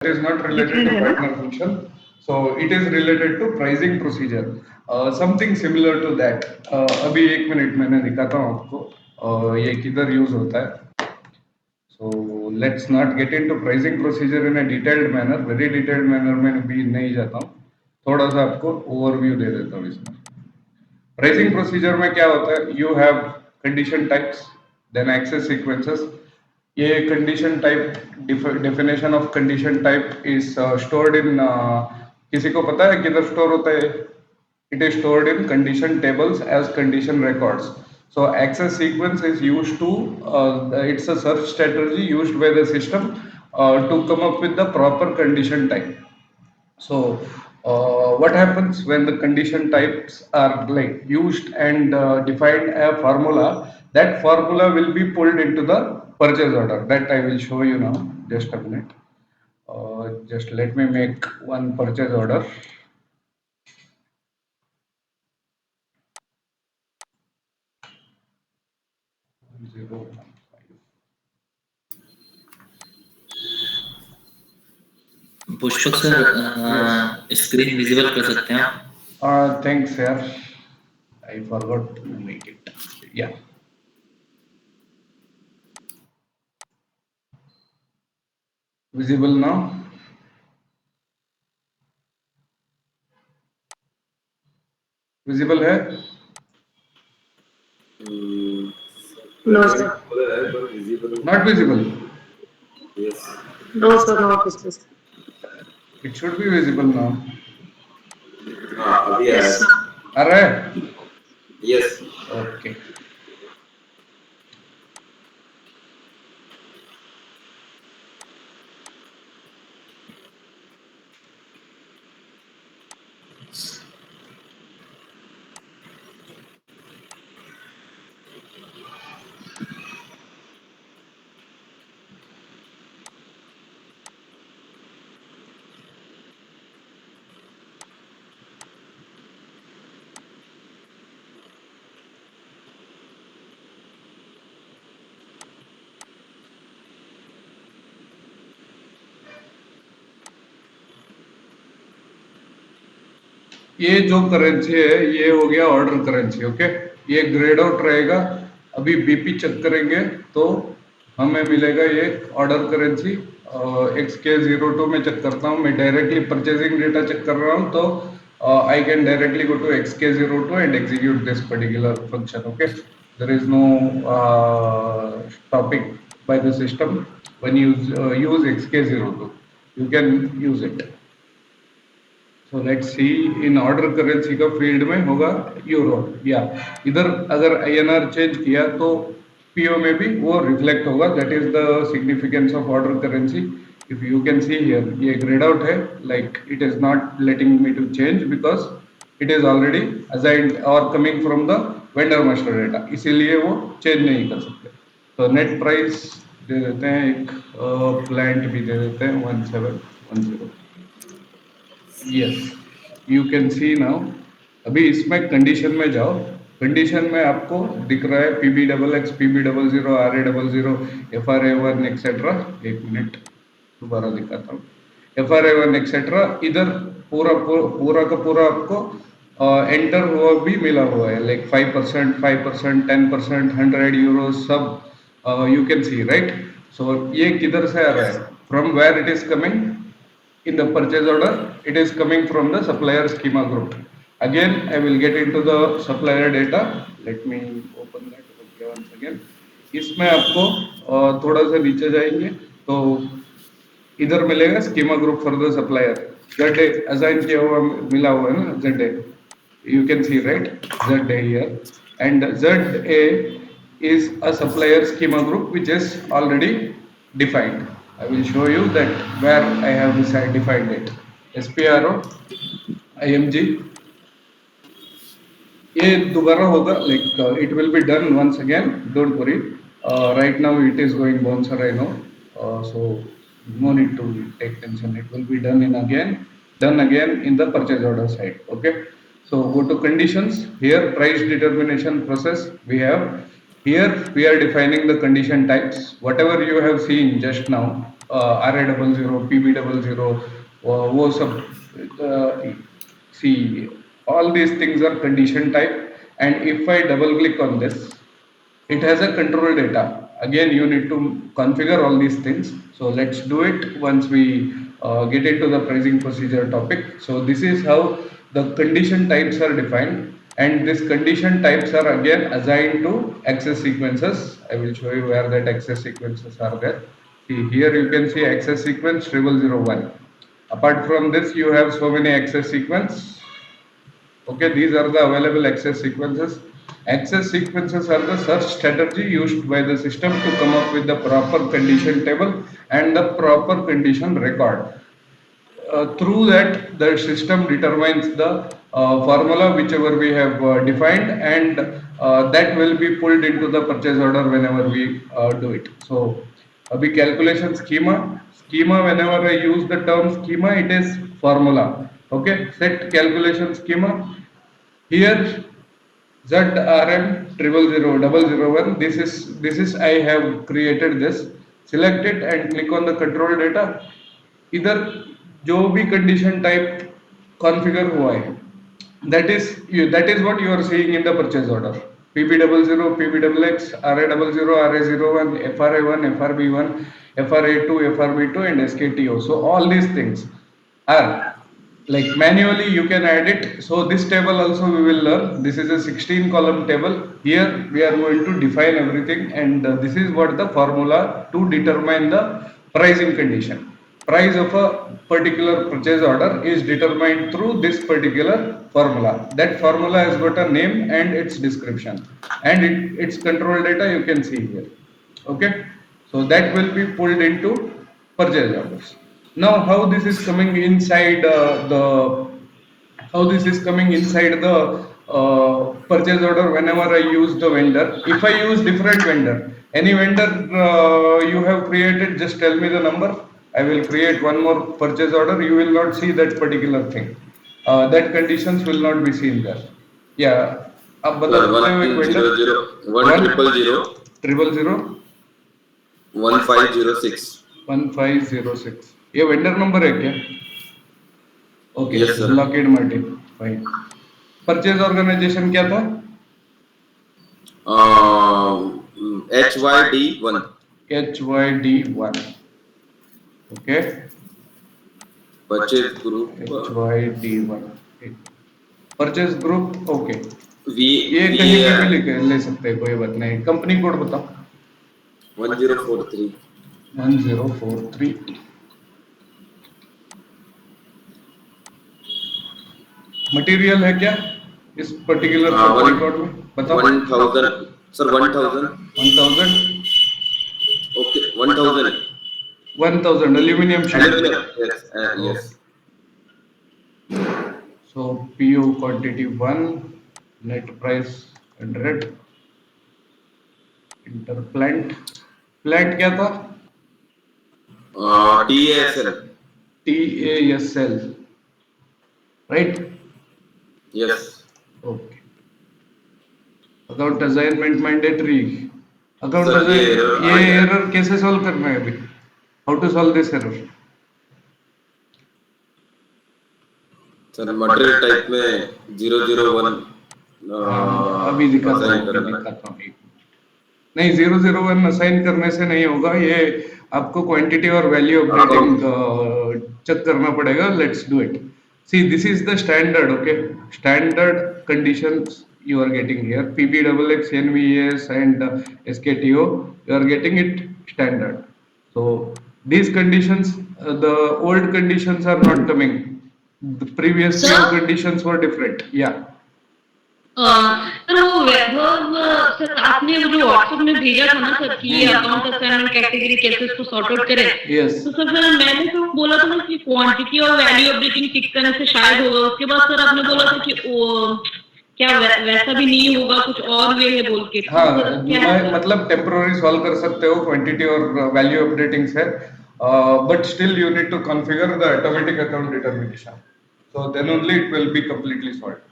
It is not related to partner function. So it is related to pricing procedure. Something similar to that. अभी 1 minute मैंने दिखाता हूँ आपको ये किधर यूज होता है. So let's not get into pricing procedure in a detailed manner. Very detailed manner में भी नहीं जाता हूँ. थोड़ा सा आपको ओवरव्यू दे देता हूँ इसमें. प्राइसिंग प्रोसीजर में क्या होता है? You have condition types, then access sequences. ये condition type, definition of condition type is stored in, किसी को पता है किधर स्टोर होता है? It is stored in condition tables as condition records. So access sequence is used to, it's a search strategy used by the system to come up with the proper condition type. So what happens when the condition types are like used and defined a formula? That formula will be pulled into the purchase order. That I will show you now. Just a minute. Just let me make one purchase order. Zero. Pushpak sir screen visible कर सकते हैं आप? Thanks, sir. I forgot to make it. Yeah. Visible now? Visible है? No, sir. Not visible. Yes. No, sir, not visible. It should be visible now. Yes, sir. आ रहा है? Yes. Okay. ये जो currency है ये हो गया ऑर्डर करेंसी. ओके, ये ग्रेड आउट रहेगा. अभी बीपी चेक करेंगे तो हमें मिलेगा ये ऑर्डर करेंसी. XK02 में चेक करता हूँ मैं, डायरेक्टली परचेजिंग डेटा चेक कर रहा हूँ तो I can directly go to XK02 and execute this particular function. Okay, there is no stopping by the system when you use XK02. You can use it. So let's see, in order currency का field में होगा euro. या इधर अगर INR change किया तो PO में भी वो रिफ्लेक्ट होगा. That is the significance of order currency. If you can see here, ये ग्रेड आउट है. Like it is not letting me to change because it is already assigned और coming from the vendor master data, इसीलिए वो change नहीं कर सकते. तो net price दे देते हैं, एक प्लांट भी दे देते हैं 1710. Yes, you can C now. अभी इसमें कंडीशन में जाओ. कंडीशन में आपको दिख रहा है PB XX, PB00, RA00, FRA1 etcetera. एक मिनट दोबारा दिखाता हूँ. FRA1 एक्सेट्रा इधर पूरा पूरा का पूरा आपको एंटर हुआ भी मिला हुआ है. लाइक 5%, 5%, 10%, 100 यूरो सब you can see, right. So ये किधर से आ रहा है? From where it is coming? In the purchase order, it is coming from the supplier schema group. Again, I will get into the supplier data. Let me open that once again. इसमें आपको थोड़ा सा नीचे जाएंगे तो इधर मिलेगा schema group for the supplier. ZA assign किया हुआ मिला हुआ है ना, ZA. You can see, right, ZA here, and ZA is a supplier schema group which is already defined. I will show you that where I have defined it. SPRO IMG. ये दोबारा होगा, like it will be done once again. Don't worry. Right now it is going bouncer, I know. So no need to take tension. It will be done again in the purchase order side. Okay. So go to conditions. Here price determination process we have. Here we are defining the condition types. Whatever you have seen just now, RA double zero, PB double zero, वो सब see all these things are condition type, and if I double click on this, it has a control data. Again, you need to configure all these things. So let's do it once we get into the pricing procedure topic. So this is how the condition types are defined, and these condition types are again assigned to access sequences. I will show you where that access sequences are there. See here you can see access sequence 0001. Apart from this, you have so many access sequence. Okay, these are the available access sequences. Access sequences are the search strategy used by the system to come up with the proper condition table and the proper condition record. Through that, the system determines the formula whichever we have defined, and that will be pulled into the purchase order whenever we do it. So we calculation schema, whenever I use the term schema, it is formula. Okay, set calculation schema. Here ZRM triple zero double zero one. This is I have created this. Select it and click on the control data. इधर जो भी condition type configure हुआ है, that is what you are seeing in the purchase order. PB00, PB XX, RA00, RA01, FRA1, FRB1, FRA2, FRB2, and SKTO. So all these things are like manually you can add it. So this table also we will learn. This is a 16 column table. Here we are going to define everything, and this is what the formula to determine the pricing condition. Price of a particular purchase order is determined through this particular formula. That formula has got a name and its description, and its control data you can see here. Okay, so that will be pulled into purchase orders. Now how this is coming inside the how this is coming inside the purchase order whenever I use the vendor. If I use different vendor, any vendor you have created, just tell me the number. I will create one more purchase order. You will not see that particular thing. That conditions will not be seen there. Yeah. अब बता Sir, सकते हो एक one vendor zero zero one one triple zero triple zero 1506. 1506 ये vendor number है क्या? Okay, Yes, sir. Lockheed Martin, fine. Purchase organization क्या था? HYD1. HYD1. Okay, Purchase group. HYD1 purchase group. Okay, We ये कहीं पे भी ले सकते हैं, कोई बात नहीं. कंपनी कोड बताओ. 1043. 1043. मटेरियल है क्या इस पर्टिकुलर रिकॉर्ड में? बताओ. 1000. Sir, 1000. 1000. Okay, 1000. 1000 aluminium sheet. Aluminum. Yes. Yes. So PO quantity 1, net price 100. Inter plant. Plant क्या था? TASL. TASL. Right? Yes. Okay. Account assignment mandatory. Account Sir, assignment. ये ये error कैसे solve करना है अभी? How to solve this error? Sir material type में 001 अभी दिखाता हूँ. नहीं, 001 असाइन करने से नहीं होगा. ये आपको क्वांटिटी और वैल्यू अपडेटिंग चेक करना पड़ेगा. Let's do it. See this is the standard. Okay, standard conditions you are getting here. PBXX, NVS and SKTO, you are getting it standard. So these conditions, the old conditions are not coming. The previous year conditions were different. Yeah. Sir वो वैभव sir आपने वो जो WhatsApp में भेजा था ना sir कि account assignment category कैसे उसको सॉर्ट आउट करें. Yes. तो सर मैंने तो बोला था ना कि क्वांटिटी और वैल्यू अपडेटिंग टिक करने से शायद होगा. उसके बाद सर आपने बोला था कि क्या वैसा भी नहीं होगा, कुछ और वे है बोल के. हाँ, मतलब टेम्पररी सॉल्व कर सकते हो क्वांटिटी और वैल्यू अपडेटिंग से, but still you need to configure the automatic account determination. So then only it will be completely solved.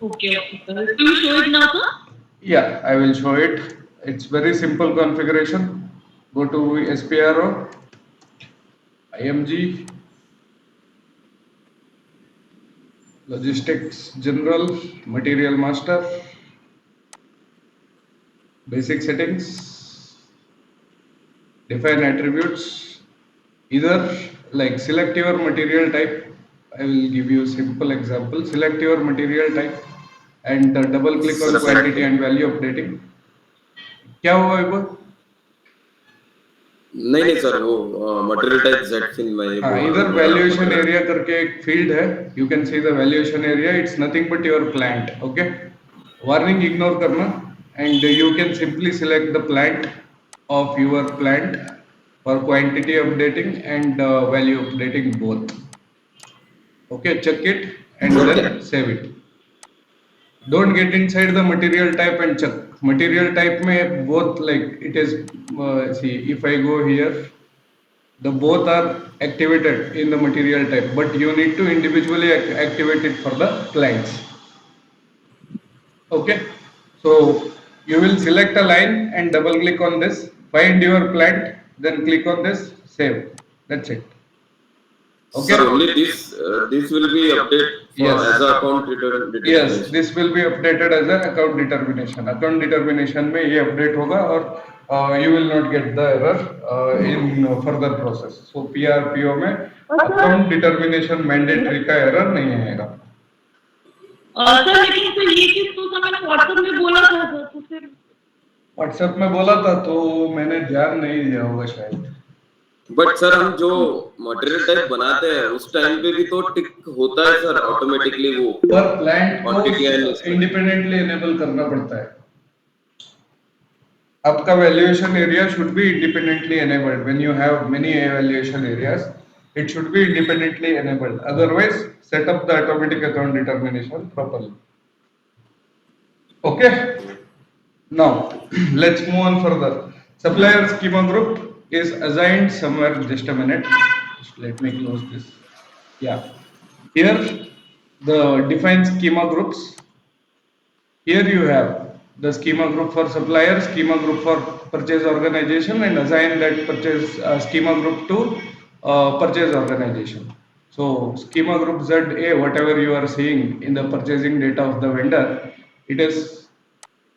Okay, sir. Can you show it now, sir? Yeah, I will show it. It's very simple configuration. Go to SPRO, IMG, Logistics General, Material Master, basic settings, define attributes, either like select your material type. I will give you a simple example. Select your material type and double click on Sir, quantity and value updating. क्या हुआ एक बार? नहीं sir वो material type Z fin में ये हाँ, बोल इधर रहा हूँ वैल्यूएशन एरिया करके एक फील्ड है. You can see the valuation area. It's nothing but your plant. Okay, warning ignore करना and you can simply select the plant of your plant for quantity updating and value updating both. Okay, check it and Okay. then save it. Don't get inside the material type and check. Material type में both like it is see if I go here, the both are activated in the material type, but you need to individually activate it for the clients. Okay, so you will select a line and double click on this, find your plant, then click on this, save. That's it. Okay. Sir, only this will be update for Yes. as a account Yes, determination. this will be updated as an account determination. Account determination में ये update होगा और you will not get the error in further process. So PRPO में account determination mandatory का error नहीं आएगा. Sir लेकिन फिर ये चीज तो सर मैंने व्हाट्सएप में बोला था सर, तो फिर WhatsApp में बोला था तो मैंने ध्यान नहीं दिया होगा शायद. बट सर हम जो मटेरियल टाइप बनाते हैं उस टाइम पे भी तो टिक होता है सर ऑटोमेटिकली वो पर प्लांट Quantity and को इसमें. इंडिपेंडेंटली एनेबल करना पड़ता है. आपका valuation area should be independently enabled. When you have many evaluation areas, it should be independently enabled. Otherwise, set up the automatic account determination properly. Okay. Now let's move on further. Supplier schema group is assigned somewhere. Just a minute. Just let me close this. Yeah. Here the define schema groups. Here you have the schema group for supplier, schema group for purchase organization, and assign that purchase schema group to purchase organization. So schema group ZA, whatever you are seeing in the purchasing data of the vendor, it is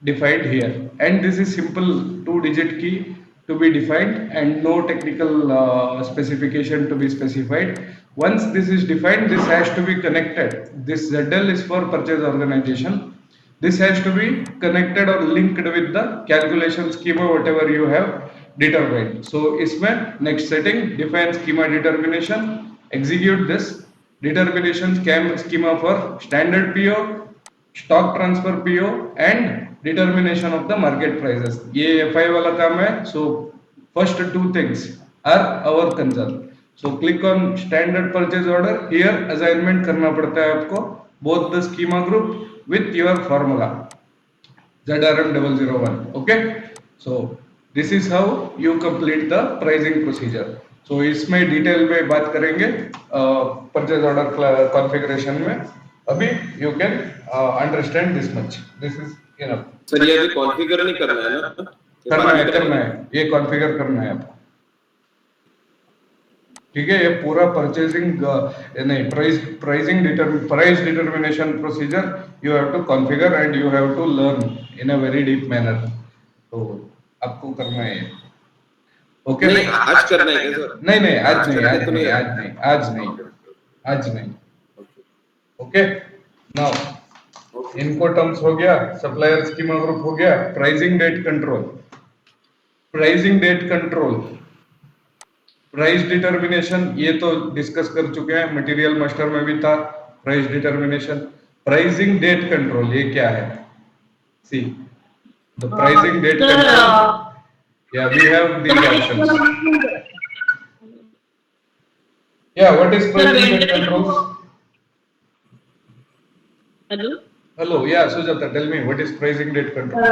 defined here, and this is simple 2-digit key to be defined and no technical specification to be specified. Once this is defined, this has to be connected. This ZL is for purchase organization. This has to be connected or linked with the calculation schema whatever you have determined. So इसमें next setting define schema determination, execute this determination schema for standard PO, stock transfer PO and determination of the market prices. ये FI वाला काम है. So first two things are our concern. So click on standard purchase order. Here assignment करना पड़ता है आपको both the schema group with your formula ZRM001. Okay, so this is how you complete the pricing procedure. So इसमें detail में बात करेंगे purchase order configuration में. अभी you can understand this much. This is enough. Sir ये अभी configure नहीं करना है ना करना है ये कॉन्फ़िगर करना है आपको. ठीक है, ये पूरा परचेसिंग नहीं price determination procedure you have to configure and you have to learn in a very deep manner. तो आपको करना है. ओके, नहीं आज करना है क्या सर? नहीं आज नहीं. ओके, नाउ इनको टर्म्स हो गया, सप्लायर स्कीमा ग्रुप हो गया, pricing date control, price determination ये तो डिस्कस कर चुके हैं, मटेरियल मास्टर में भी था price determination. Pricing date control ये क्या है? See the pricing date control. Yeah, we have these options. Yeah, what is pricing date controls? Hello, yeah, Sujata, tell me what is pricing date control?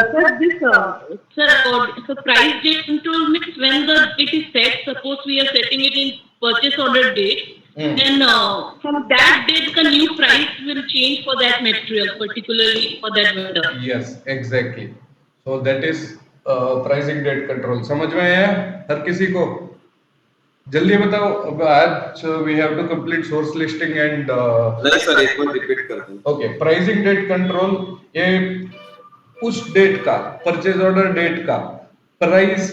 So price date control means when the date is set. Suppose we are setting it in purchase order date, then from that date the new price will change for that material, particularly for that vendor. Yes, exactly. So that is pricing date control समझ में आया हर किसी को? जल्दी बताओ, अब आज we have to complete source listing and नहीं सर, एक बार रिपीट कर दें। ओके। प्राइसिंग डेट कंट्रोल ये उस डेट का, परचेज ऑर्डर डेट का प्राइस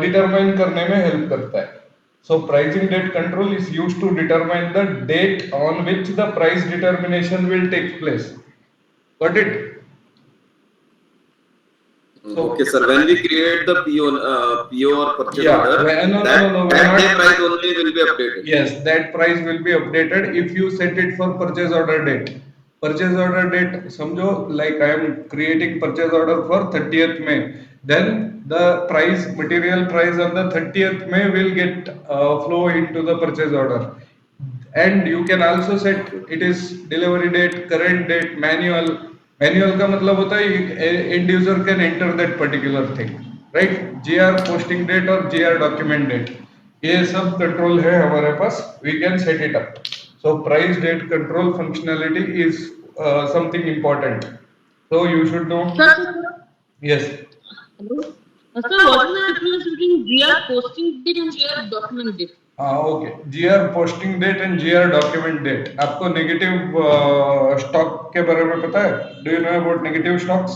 डिटरमाइन करने में हेल्प करता है। So pricing date control is used to determine the date on which the price determination will take place. Got it? Okay, sir. When we create the PO or purchase order, that day price only will be updated. Yes, that price will be updated if you set it for purchase order date. Purchase order date, समझो like I am creating purchase order for 30th May. Then the price, material price on the 30th May will get flow into the purchase order. And you can also set it is delivery date, current date, manual. Manual का मतलब होता है end user can enter that particular thing, right? GR posting date और GR document date, ये सब control है हमारे पास. We can set it up. So price date control functionality is something important. So you should know. Yes. Hello? Sir, what is the difference between GR posting date and GR document date? Okay, GR posting date and GR document date. आपको negative stock के बारे में पता है? Do you know about negative stocks?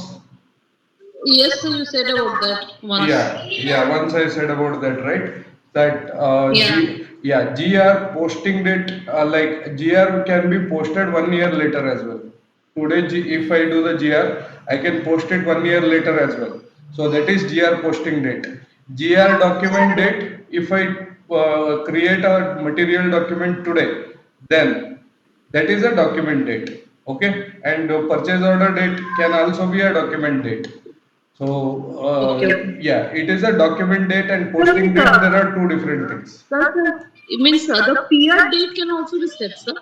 Yes, sir, you said about that once. Yeah, once I said about that, right? That Yeah. GR posting date, like GR can be posted 1 year later as well. Today, if I do the GR, I can post it 1 year later as well. So that is GR posting date. GR document date, if I create a material document today, then that is a document date. Okay, and purchase order date can also be a document date. So yeah, it is a document date and posting date. There are two different things. It means the PR date can also be set, sir.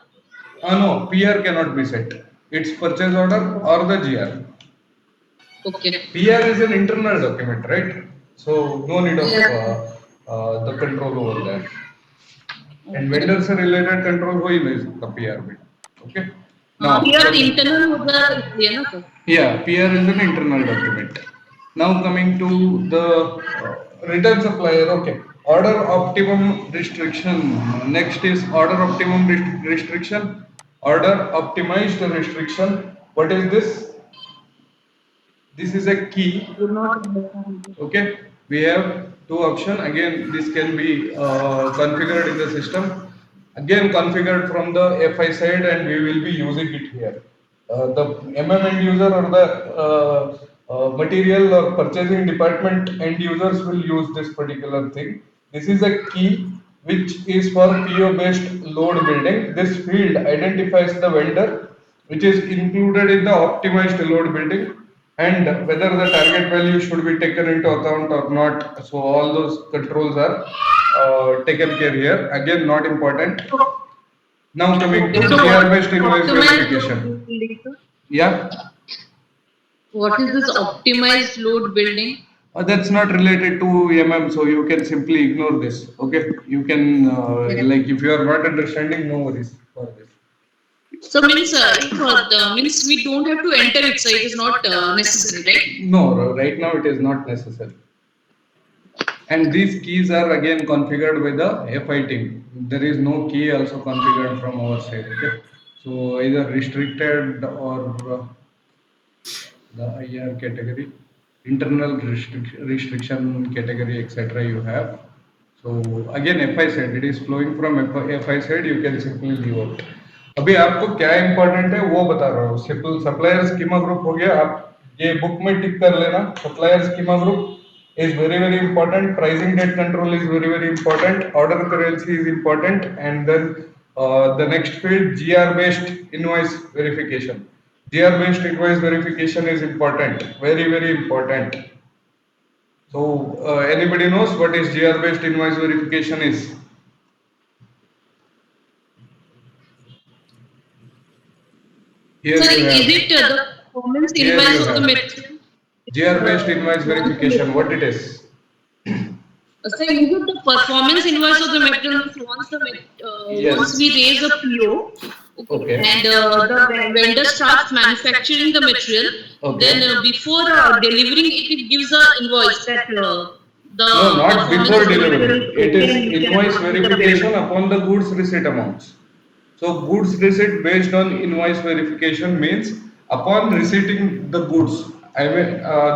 No, PR cannot be set. It's purchase order or the GR. Okay. PR is an internal document, right? So no need of the control over that. And vendor से related control हो ही नहीं सकता PR में. Okay. Now PR internal होगा इसलिए ना sir. Yeah, PR is an internal document. Now coming to the return supplier. Okay, order optimum restriction. Next is order optimum restriction. Order optimized restriction. What is this? This is a key. Okay, we have two options. Again, this can be configured in the system. Again, configured from the FI side, and we will be using it here. The MM end user or the material or purchasing department end users will use this particular thing. This is a key which is for PO based load building. This field identifies the vendor which is included in the optimized load building and whether the target value should be taken into account or not. So all those controls are taken care here. Again, not important. Now coming to GR based invoice verification. Yeah. What is this optimized load building? That's not related to MM, so you can simply ignore this. Okay, you can like if you are not understanding, no worries for this. So means means we don't have to enter it, so it is not necessary, right? No, right now it is not necessary. And these keys are again configured by the FI team. There is no key also configured from our side. Okay, so either restricted or the IR category, internal restriction category, etc. you have. So again FI side, it is flowing from FI side. You can simply leave out. अभी आपको क्या important है वो बता रहा हूँ. Simple supplier schema group हो गया. आप ये बुक में टिक कर लेना. Supplier schema group is very important. Pricing date control is very important. Order currency is important, and then the next field GR based invoice verification. GR based invoice verification is important, very important. So anybody knows what is GR based invoice verification is? Here Sir, you have. is it the performance invoice of the material? GR based invoice verification, what it is? Sir, is it the performance invoice of the material? Yes. Once we raise a PO, Okay. and the vendor starts manufacturing the material, Okay. then before delivering it, it gives a invoice that the No, not performance before of the material delivery. is It okay is and we can invoice proceed with the payment. verification upon the goods receipt amounts. So goods receipt based on invoice verification means upon receiving the goods, I mean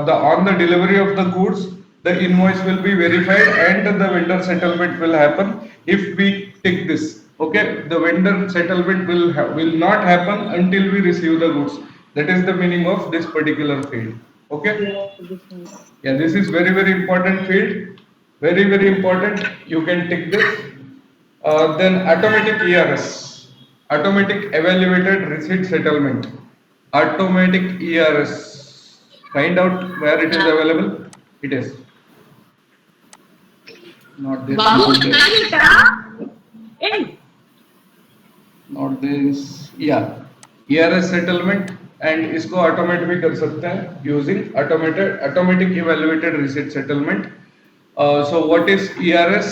the on the delivery of the goods, the invoice will be verified and the vendor settlement will happen if we take this. Okay, the vendor settlement will not happen until we receive the goods. That is the meaning of this particular field. Okay. Yes, this one. Yeah, this is very important field. Very important. You can take this. Then automatic ERS, automatic evaluated receipt settlement, automatic ERS. Find out where it is available. It is not this, Babu not कितना this, बेटा ए not this. Yeah, ERS settlement and इसको automate भी कर सकते हैं using automatic evaluated receipt settlement. So what is ERS?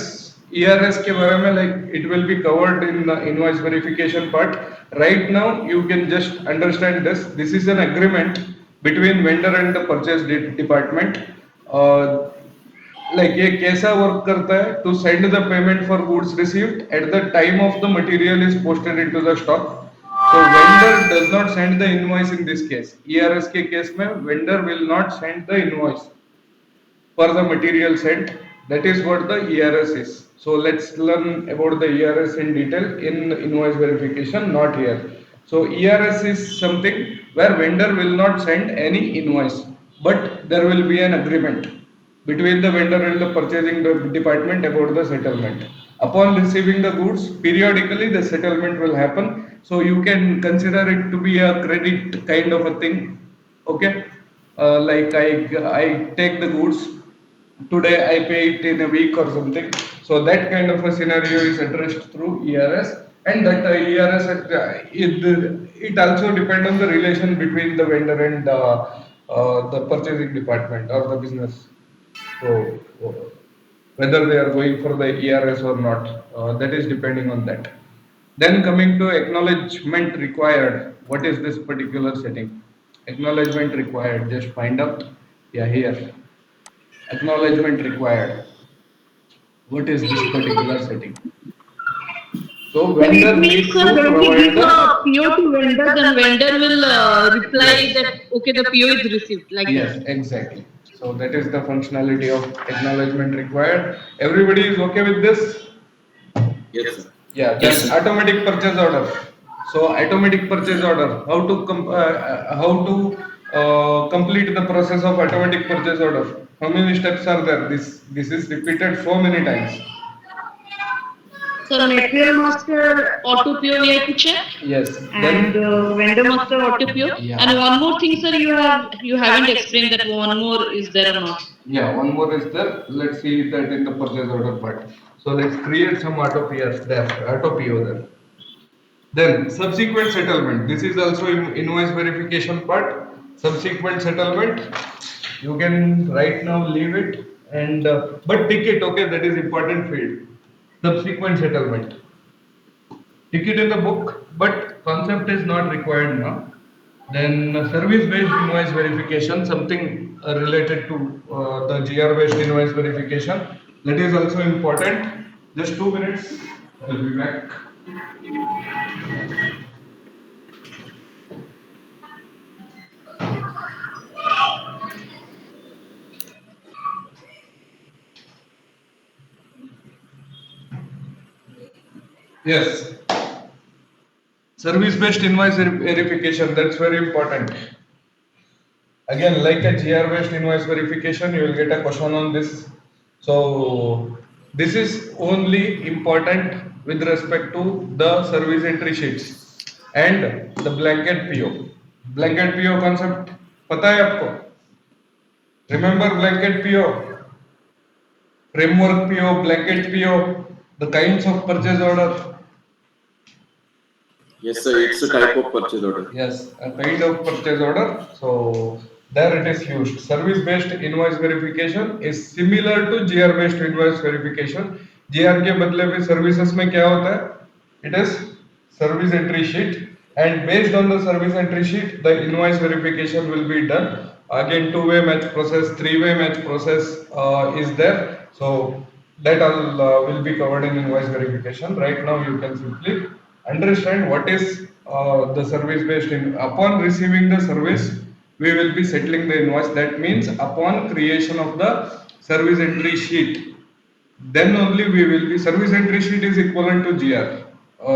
ERS के बारे में like it will be covered in the invoice verification part. Right now you can just understand this. This is an agreement between vendor and the purchase department. Like ये कैसा work करता है to send the payment for goods received at the time of the material is posted into the stock. So vendor does not send the invoice in this case. ERS के case में vendor will not send the invoice for the material sent. That is what the ERS is. So let's learn about the ERS in detail in invoice verification, not here. So ERS is something where vendor will not send any invoice, but there will be an agreement between the vendor and the purchasing department about the settlement. Upon receiving the goods, periodically the settlement will happen. So you can consider it to be a credit kind of a thing. Okay, like I take the goods today, I pay it in a week or something. So that kind of a scenario is addressed through ERS, and that ERS it also depends on the relation between the vendor and the purchasing department or the business. So whether they are going for the ERS or not, that is depending on that. Then coming to acknowledgement required, what is this particular setting? Acknowledgement required, just find out. Yeah, here. Acknowledgement required. What is this particular setting? So So it vendor means needs to when we provide give the a PO to vendor, then vendor will reply that okay, the PO is received, like yes, that. exactly. So that is the functionality of acknowledgement required. Everybody is okay with this? Yes, sir. Yeah, Yes, then sir. automatic purchase order. So automatic purchase order. How to complete the process of automatic purchase order? How many steps are there? This is repeated so many times. So material master auto PO we have to check, Yes. and Then vendor master auto PO. yeah. And one more thing, sir, you haven't explained that one more is there or not. Yeah, one more is there. Let's see that in the purchase order part. So let's create some auto PO there. Auto PO there. Then subsequent settlement. This is also invoice verification part. Subsequent settlement. You can right now leave it and but ticket. Okay, that is important field. Subsequent settlement. Ticket in the book, but concept is not required now. Then service-based invoice verification, something related to the GR-based invoice verification. That is also important. Just 2 minutes. I'll be back. Yes. Service-based invoice verification. That's very important. Again, like a GR-based invoice verification, you will get a question on this. So this is only important with respect to the service entry sheets and the blanket PO. Blanket PO concept पता है आपको? Remember blanket PO, framework PO, blanket PO, the kinds of purchase order. Yes, sir. It's a type of purchase order. Yes, a kind of purchase order. So there it is used. Service-based invoice verification is similar to GR-based invoice verification. GR के बदले में services में क्या होता है? It is service entry sheet. And based on the service entry sheet, the invoice verification will be done. Again, two-way match process, three-way match process is there. So that all will be covered in invoice verification. Right now, you can simply understand what is the service based in. Upon receiving the service, we will be settling the invoice. That means upon creation of the service entry sheet, then only we will be service entry sheet is equivalent to GR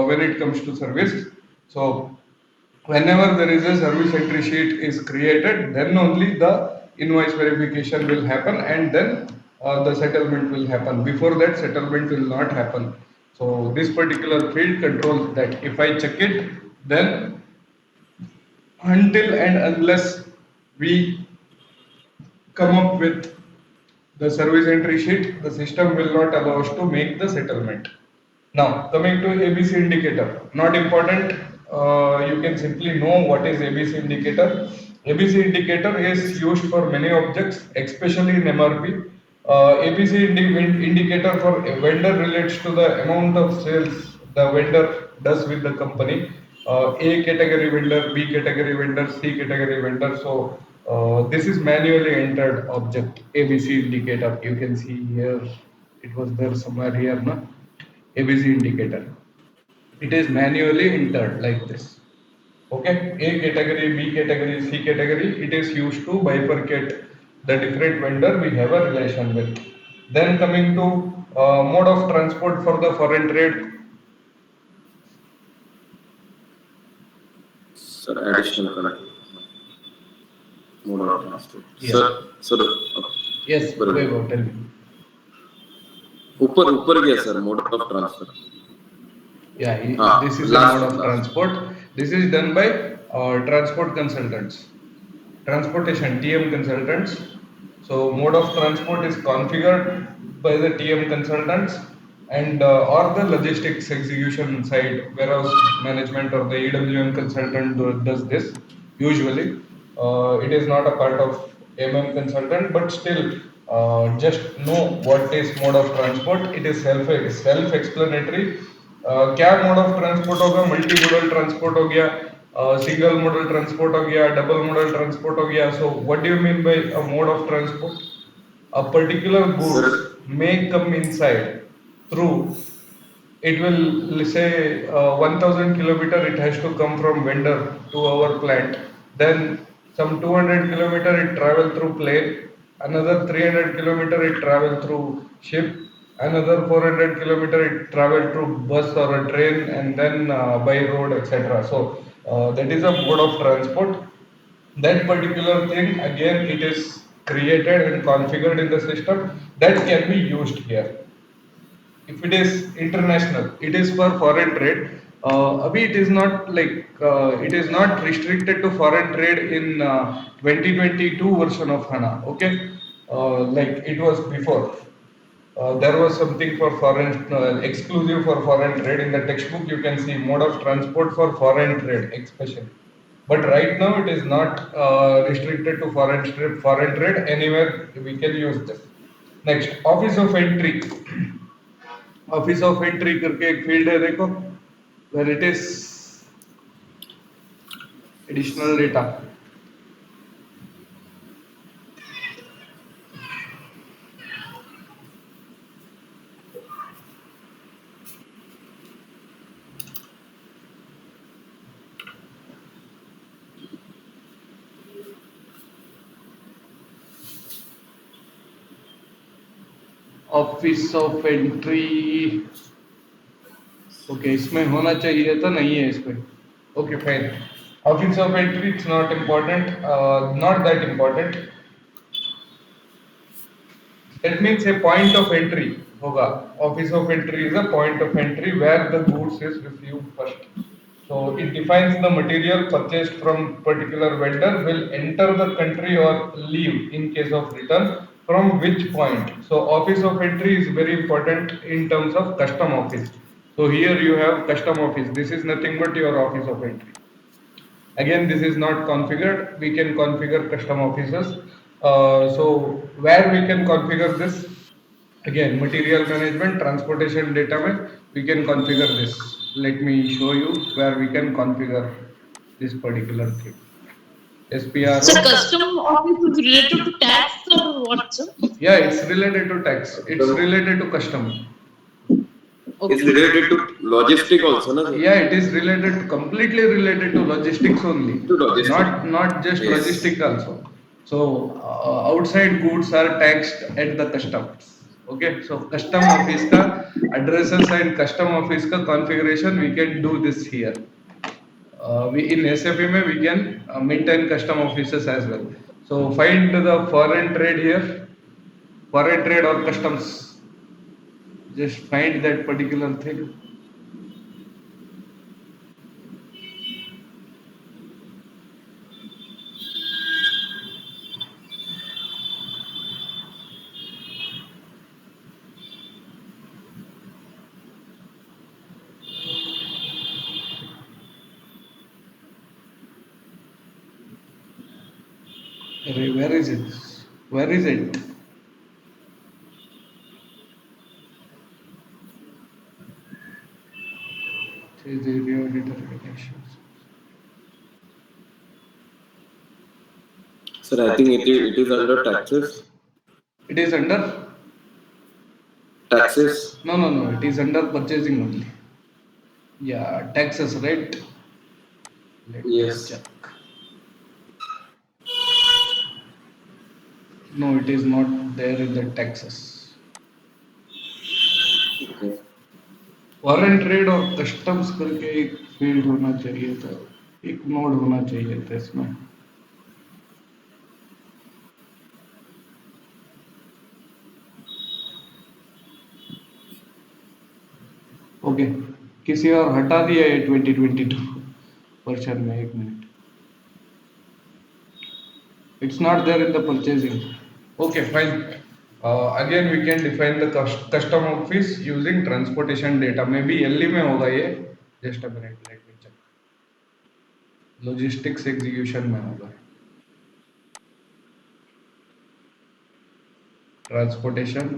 when it comes to service. So whenever there is a service entry sheet is created, then only the invoice verification will happen, and then the settlement will happen. Before that, settlement will not happen. So this particular field controls that. If I check it, then until and unless we come up with the service entry sheet, the system will not allow us to make the settlement. Now, coming to ABC indicator, not important. You can simply know what is ABC indicator. ABC indicator is used for many objects, especially in MRP. ABC indicator for a vendor relates to the amount of sales the vendor does with the company. A category vendor, B category vendor, C category vendor. So this is manually entered object ABC indicator. You can see here. It was there somewhere here, no? ABC indicator. It is manually entered like this. Okay, A category, B category, C category. It is used to bifurcate the different vendor we have a relation with. Then coming to mode of transport for the foreign trade. Sir, additional control. Mode of transport. Yes. Sir, Yes, Vaibhav, tell me. ऊपर गया sir mode of transfer. Yeah, this is a Last, mode of transport. This is done by transport consultants, transportation TM consultants. So mode of transport is configured by the TM consultants, and or the logistics execution side, warehouse management or the EWM consultant does this usually. It is not a part of MM consultant, but still just know what is mode of transport. It is self explanatory. क्या mode of transport होगा, multi modal transport हो गया, single model transport हो गया, double model transport हो गया. So what do you mean by a mode of transport? A particular goods may come inside through, it will, let's say 1000 kilometer it has to come from vendor to our plant, then some 200 kilometer it travel through plane, another 300 kilometer it travel through ship, another 400 kilometer it travel through bus or a train, and then by road, etc. So that is a mode of transport. That particular thing, again, it is created and configured in the system that can be used here. If it is international, it is for foreign trade. Abhi it is not like it is not restricted to foreign trade in 2022 version of HANA. Okay, like it was before. There was something for foreign exclusive for foreign trade in the textbook. You can see mode of transport for foreign trade, especially. But right now it is not restricted to foreign trade. Anywhere we can use this. Next, office of entry. Office of entry करके एक field है, देखो, where it is additional data. Office of entry. Okay, इसमें होना चाहिए था, नहीं है इसमें. Okay fine. Office of entry it's not important, not that important. That means a point of entry होगा. Office of entry is a point of entry where the goods is received first. So it defines the material purchased from particular vendor will enter the country or leave in case of return from which point. So office of entry is very important in terms of custom office. So here you have custom office. This is nothing but your office of entry. Again, this is not configured. We can configure custom offices. So where we can configure this? Again, material management, transportation data mein we can configure this. let me show you where we can configure this particular thing. So SPRO. custom office is related to tax or what, sir? Yeah, it's related to tax. It's So related to custom. it's Okay. related to logistic also, na sir? Yeah, it is related, completely related to logistics only, To logistic. not just Yes. logistic also. So outside goods are taxed at the customs. Okay, so custom office ka addresses and custom office ka configuration we can do this here. We in SAP में we can maintain custom offices as well. So find the foreign trade here, foreign trade or customs. Just find that particular thing. Where is it? Where is it? Change area determinations. Sir, I think it is under taxes. It is under? Taxes. No, no, no. It is under purchasing only. Yeah, taxes, right? Let me Yes. check. No, it is not there in the taxes. Okay. Foreign trade और customs करके एक field होना चाहिए था, एक node होना चाहिए था इसमें. ओके, किसी और हटा दिया ये 2022 वर्षन में. एक minute, it's not there in the purchasing. Okay, fine. Again we can define the custom office using transportation data. Maybe LE में होगा ये. Just a minute, let me check. Logistics execution में होगा. Transportation.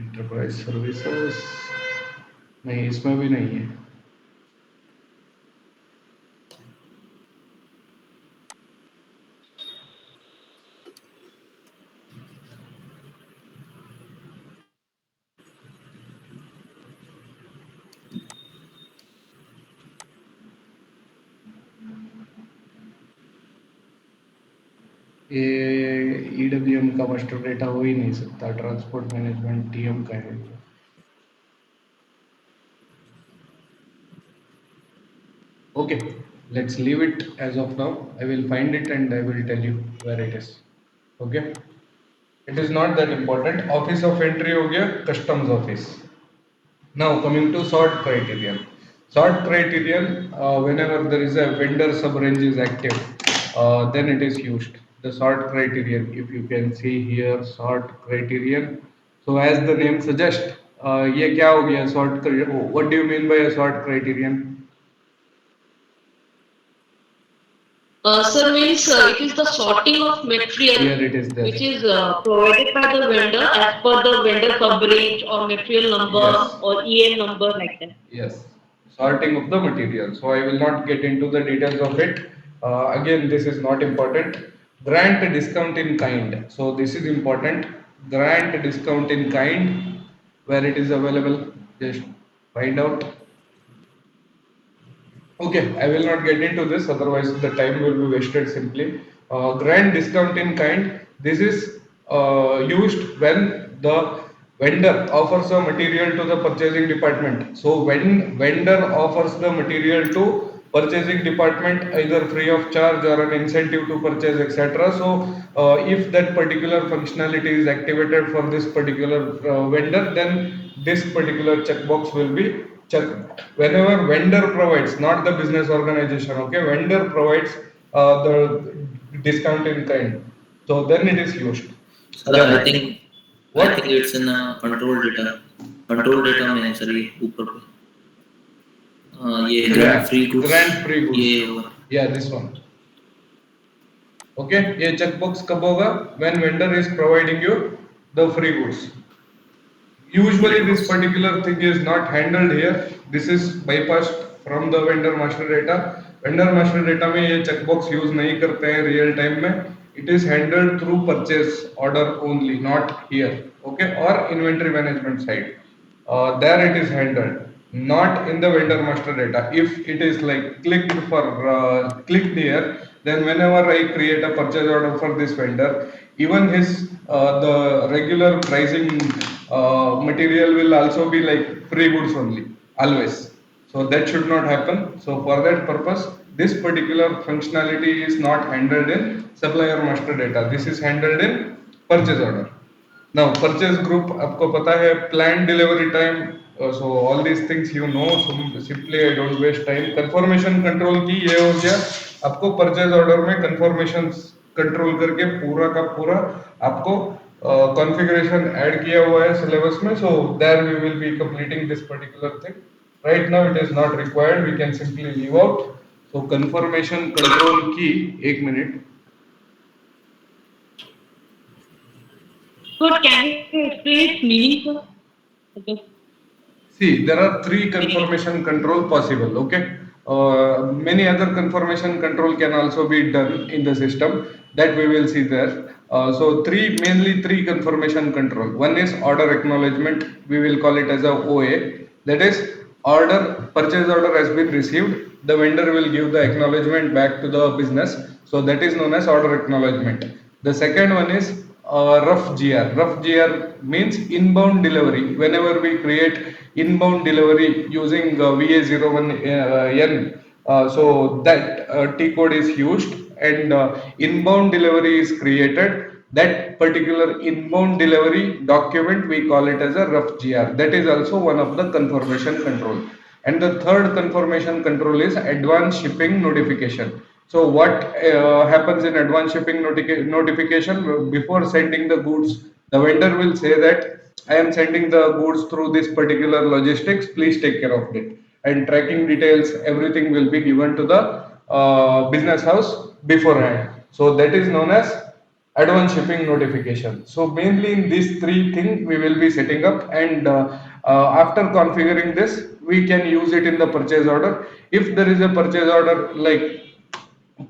Enterprise services. नहीं, इसमें भी नहीं है. ये EWM का मास्टर डेटा हो ही नहीं सकता. ट्रांसपोर्ट मैनेजमेंट TM का है. Okay, let's leave it as of now. I will find it and I will tell you where it is. Okay, it is not that important. Office of entry हो गया, customs office. Now coming to sort criterion. Sort criterion, whenever there is a vendor sub range is active, then it is used. The sort criterion, if you can see here, sort criterion. So as the name suggests, ये क्या हो गया sort? What do you mean by a sort criterion? Sir, means it is the sorting of material Here it is there. which is provided by the vendor as per the vendor sub-range or material number Yes. or EN number like that. Yes, sorting of the material. So I will not get into the details of it. Again, this is not important. Grant discount in kind. So this is important. Grant discount in kind, where it is available. Just find out. Okay, I will not get into this, otherwise the time will be wasted simply. Grant discount in kind. This is used when the vendor offers a material to the purchasing department. So when vendor offers the material to purchasing department either free of charge or an incentive to purchase, etc. So if that particular functionality is activated for this particular vendor, then this particular checkbox will be checked. Whenever vendor provides, not the business organization, okay, vendor provides the discount in kind, so then it is used. Sir Then I think it's in control data में है sir, ये ऊपर पे ये grant free goods. ये होगा. Yeah, this one. Okay, ये checkbox कब होगा? When vendor is providing you the free goods. Usually this particular thing is not handled here. This is bypassed from the vendor master data. Vendor master data में ये checkbox use नहीं करते हैं real time में. It is handled through purchase order only, not here. Okay, or inventory management side. There it is handled, not in the vendor master data. If it is like clicked here, then whenever I create a purchase order for this vendor, even his the regular pricing material will also be like free goods only, always. So that should not happen. So for that purpose, this particular functionality is not handled in supplier master data. This is handled in purchase order. Now, purchase group, आपको पता है planned delivery time. So all these things you know. So simply I don't waste time. Confirmation control की ये हो गया. आपको purchase order में confirmations control करके पूरा का पूरा आपको configuration add किया हुआ है syllabus में. So there we will be completing this particular thing. Right now it is not required. We can simply leave out. So confirmation control की एक minute. But can you explain its meaning, sir? Okay. See, there are three confirmation control possible. Okay, many other confirmation control can also be done in the system that we will see there. So mainly three confirmation control. One is order acknowledgement. We will call it as a OA. That is purchase order has been received. The vendor will give the acknowledgement back to the business. So that is known as order acknowledgement. The second one is rough GR. Rough GR means inbound delivery. Whenever we create inbound delivery using VA01N, so that T code is used and inbound delivery is created. That particular inbound delivery document we call it as a rough GR. That is also one of the confirmation control. And the third confirmation control is advanced shipping notification. So what happens in advance shipping notification? Before sending the goods, the vendor will say that I am sending the goods through this particular logistics. Please take care of it. And tracking details, everything will be given to the business house beforehand. So that is known as advance shipping notification. So mainly in these three things we will be setting up, and after configuring this we can use it in the purchase order. If there is a purchase order, like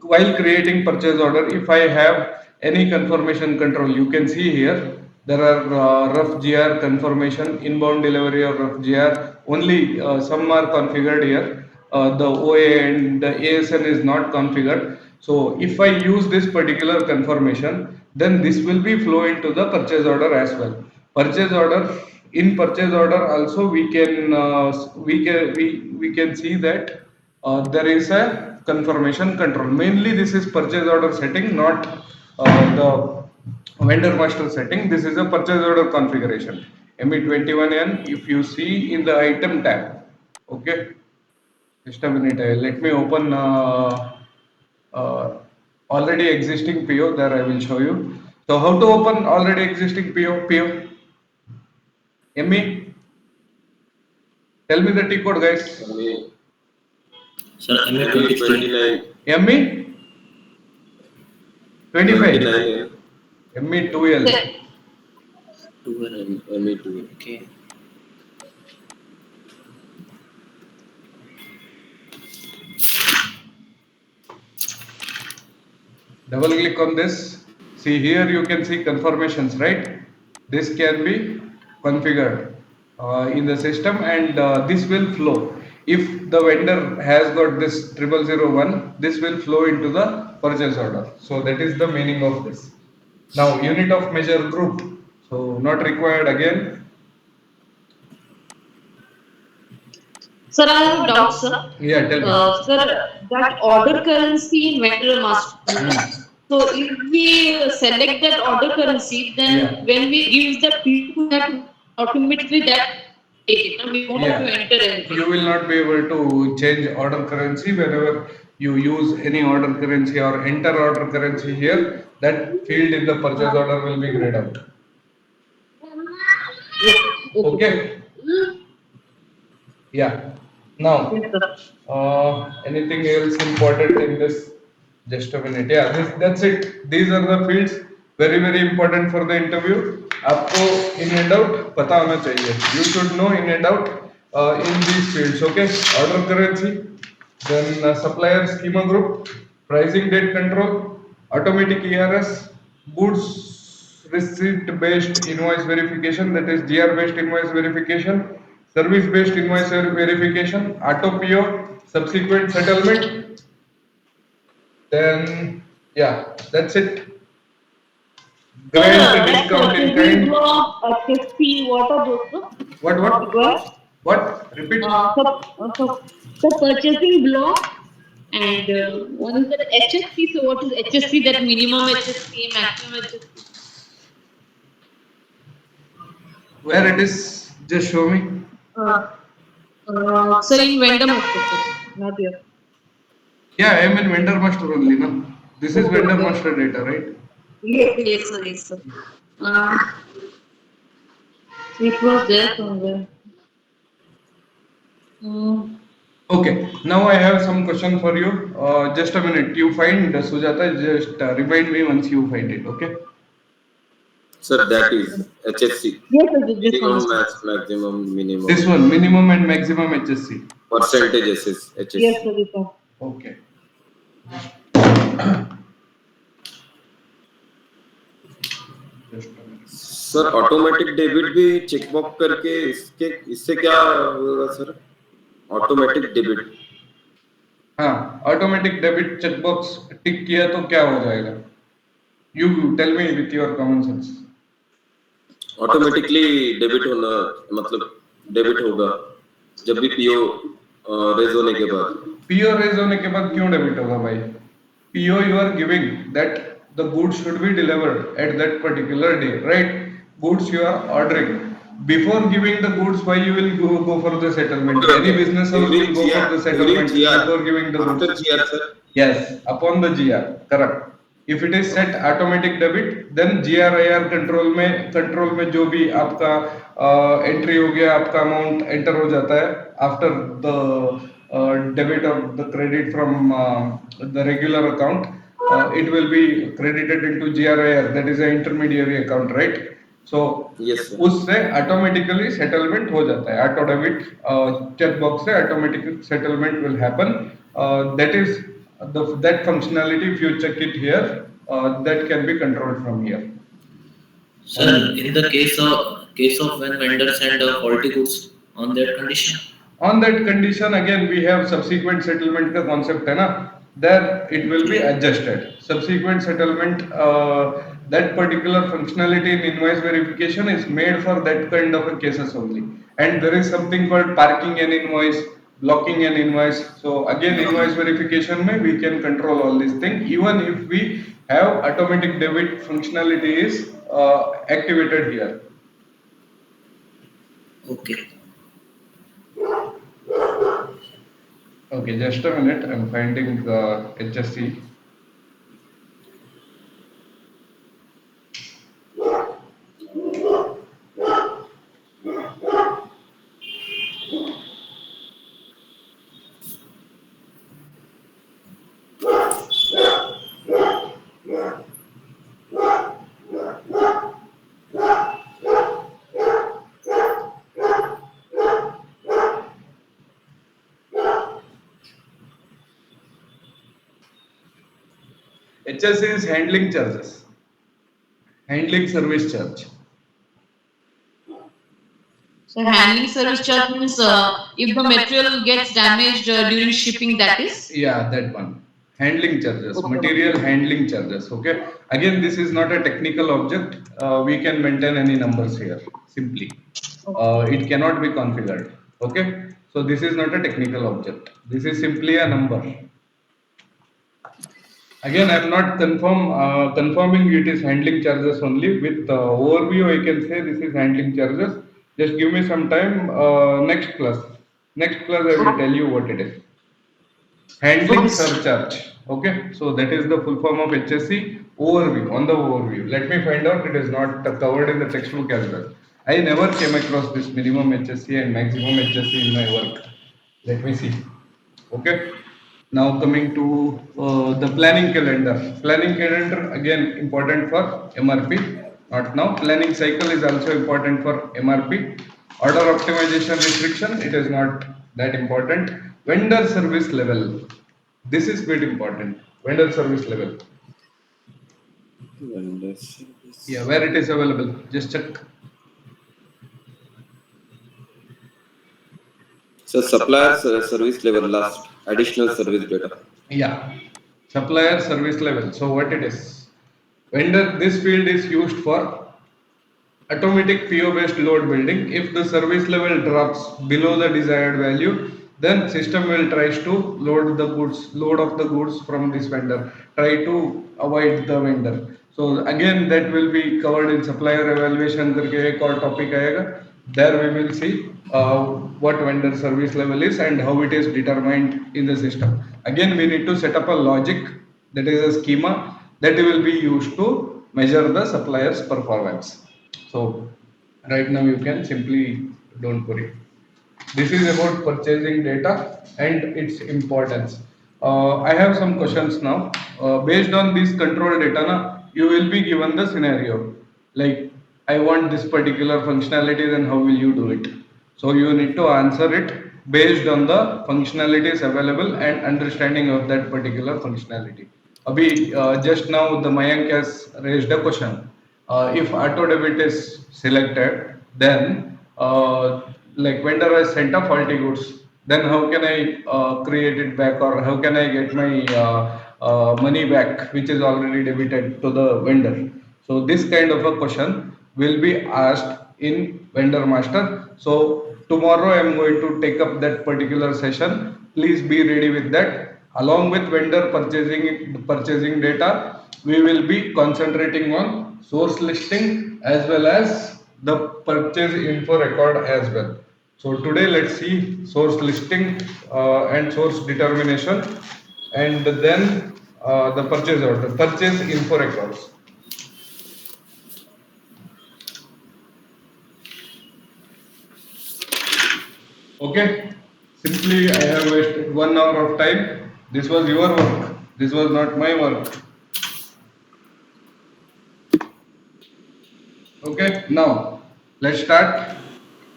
while creating purchase order, if I have any confirmation control, you can see here there are rough GR confirmation, inbound delivery or rough GR, only some are configured here. The OA and the ASN is not configured. So if I use this particular confirmation, then this will be flow into the purchase order as well. Purchase order, in purchase order also we can see that there is a confirmation control. Mainly this is purchase order setting, not the vendor master setting. This is a purchase order configuration. ME21N, if you see in the item tab, okay, just a minute, let me open uh, already existing PO, there I will show you. So how to open already existing PO? ME, tell me the T code guys. Sir, MA ME 23. 29. ME 25. 29. ME 12. 12. ME 2. Okay. Double click on this. See here you can see confirmations, right? This can be configured in the system, and this will flow. If the vendor has got this 0001, this will flow into the purchase order. So that is the meaning of this. Now unit of measure group. So not required again. Sir, I have a doubt, sir. Yeah, tell me. Sir, that order currency in vendor master. So if we select that order currency, then Yeah. when we give the PO, that automatically that take it. No? We won't have to enter anything. You will not be able to change order currency whenever you use any order currency or enter order currency here. That field in the purchase order will be grayed out. Okay. Yeah. Now, Yes, sir. anything else important in this? Just a minute. Yeah, that's it. These are the fields very important for the interview. आपको in and out पता होना चाहिए. You should know in and out in these fields. Okay, order currency, then supplier schema group, pricing date control, automatic ERS, goods receipt based invoice verification, that is GR based invoice verification, service based invoice verification, auto PO, subsequent settlement. Then yeah, that's it. Sir, Grant like discount in purchasing kind. block, HSC, what are those, sir? What? Required? What? Repeat. So purchasing block and one is that HSC. So what is HSC? That minimum HSC, maximum HSC. Where it is? Just show me. Sir, in vendor master, sir, not here. Yeah, I am in vendor master only, no? This is Okay, vendor okay. master data, right? Yes, yes, sir, yes, sir. Uh, it was there somewhere. Mm. Okay, now I have some question for you. Just a minute. You find Sujata, just remind me once you find it, okay? Sir, that is HSC. Yes, sir, this one. Minimum, maximum, minimum. This one, minimum and maximum HSC. Percentage HSC. Yes, sir, this one. Okay. Just a minute. Sir automatic debit भी checkbox करके इससे क्या होगा sir? Automatic debit. हाँ, automatic debit checkbox टिक किया तो क्या हो जाएगा? You tell me with your common sense. Automatically debit होना मतलब डेबिट होगा जब भी पीओ रेज होने के बाद. PO रेज होने के बाद क्यों डेबिट होगा भाई? PO you are giving that the goods should be delivered at that particular day, right? Goods you are ordering. Before giving the goods, why you will go for the settlement? Any business house will go for the settlement before giving the after goods. GR sir. Yes, upon the GR, correct. If it is set automatic debit, then GRIR control में जो भी आपका entry हो गया, आपका amount enter हो जाता है आफ्टर द डेबिट और the credit from the regular account, it will be credited into GRIR, that is an intermediary account, right? So Yes, sir. उससे ऑटोमेटिकली सेटलमेंट हो जाता है. ऑटो डेबिट चेक बॉक्स से automatic settlement will happen. That is that functionality, if you check it here, that can be controlled from here. Sir, in the case of when vendor send faulty goods on that condition. On that condition, again we have subsequent settlement का concept है ना, there it will be adjusted. Subsequent settlement, that particular functionality in invoice verification is made for that kind of a cases only. And there is something called parking an invoice, blocking an invoice. So again, invoice verification में we can control all these things, even if we have automatic debit functionality is activated here. Okay. Okay, just a minute. I'm finding HSC. HSC is handling charges, handling service charge. So handling service charge means if the material gets damaged during shipping, that is. Yeah, that one. Handling charges, Okay. material handling charges. Okay. Again, this is not a technical object. We can maintain any numbers here simply. It cannot be configured. Okay. So this is not a technical object. This is simply a number. Again, I am not confirming it is handling charges only. With overview, I can say this is handling charges. Just give me some time. Next class, I will tell you what it is. Handling surcharge. Okay, so that is the full form of HSC. Overview. On the overview, let me find out. It is not covered in the textbook as well. I never came across this minimum HSC and maximum HSC in my work. Let me see. Okay. Now coming to the planning calendar. Planning calendar again important for MRP. Not now. Planning cycle is also important for MRP. Order optimization restriction, it is not that important. Vendor service level, this is quite important. Vendor service level. Vendor service. Yeah, where it is available, just check. So supplier service level last additional service data. Yeah, supplier service level. So what it is? Vendor, this field is used for automatic PO based load building. If the service level drops below the desired value, then system will tries to load of the goods from this vendor, try to avoid the vendor. So again, that will be covered in supplier evaluation करके एक और topic आएगा. There we will see what vendor service level is and how it is determined in the system. Again, we need to set up a logic, that is a schema that will be used to measure the supplier's performance. So right now you can simply don't worry. This is about purchasing data and its importance. I have some questions now. Based on this control data, you will be given the scenario. Like, I want this particular functionality, then how will you do it? So you need to answer it based on the functionalities available and understanding of that particular functionality. Abhi, just now the Mayank has raised a question. If auto debit is selected, then like vendor has sent a faulty goods, then how can I create it back, or how can I get my money back which is already debited to the vendor? So this kind of a question will be asked in vendor master. So tomorrow I am going to take up that particular session. Please be ready with that. Along with vendor purchasing data, we will be concentrating on source listing as well as the purchase info record as well. So today let's see source listing and source determination, and then the purchase order, purchase info records. Okay, simply I have wasted 1 hour of time. This was your work. This was not my work. Okay, now let's start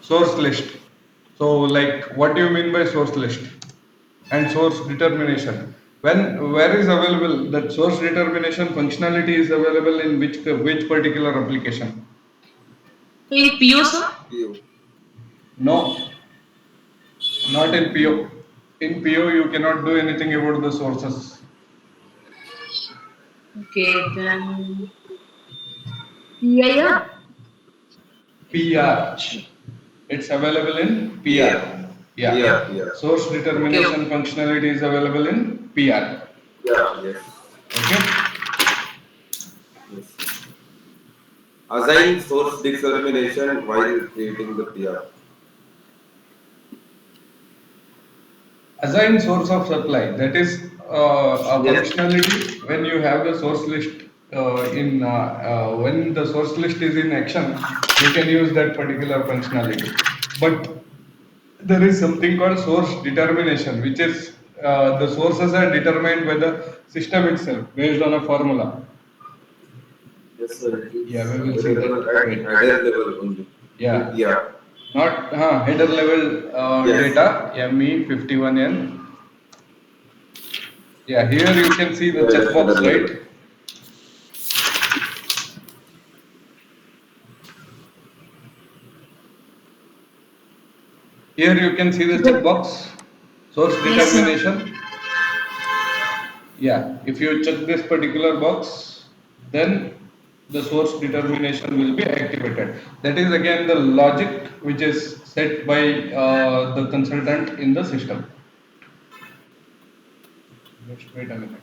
source list. So, like, what do you mean by source list and source determination? When where is available that source determination functionality is available in which particular application? In PO, sir? PO. No, not in PO. In PO, you cannot do anything about the sources. Okay, then PIR. PR. It's available in PR. Yeah. Yeah. Source determination functionality is available in PR. Yes. Okay. Yes. Assign source determination while creating the PR. Assign source of supply. That is a Yes. functionality when you have the source list when the source list is in action, you can use that particular functionality. But there is something called source determination, which is the sources are determined by the system itself based on a formula. Yes, sir. It is Yeah, we will see available that. at Wait. header level only. Yeah, Yeah. not header level Yes. data, ME51N. Yeah, here you can see the Header checkbox, level. right? Here you can see the checkbox, source Yes, sir. determination. Yeah, if you check this particular box, then the source determination will be activated. That is again the logic which is set by the consultant in the system. Just wait a minute.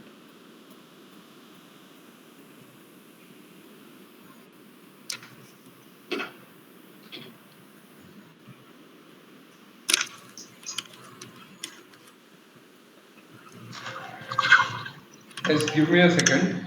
Just give me a second.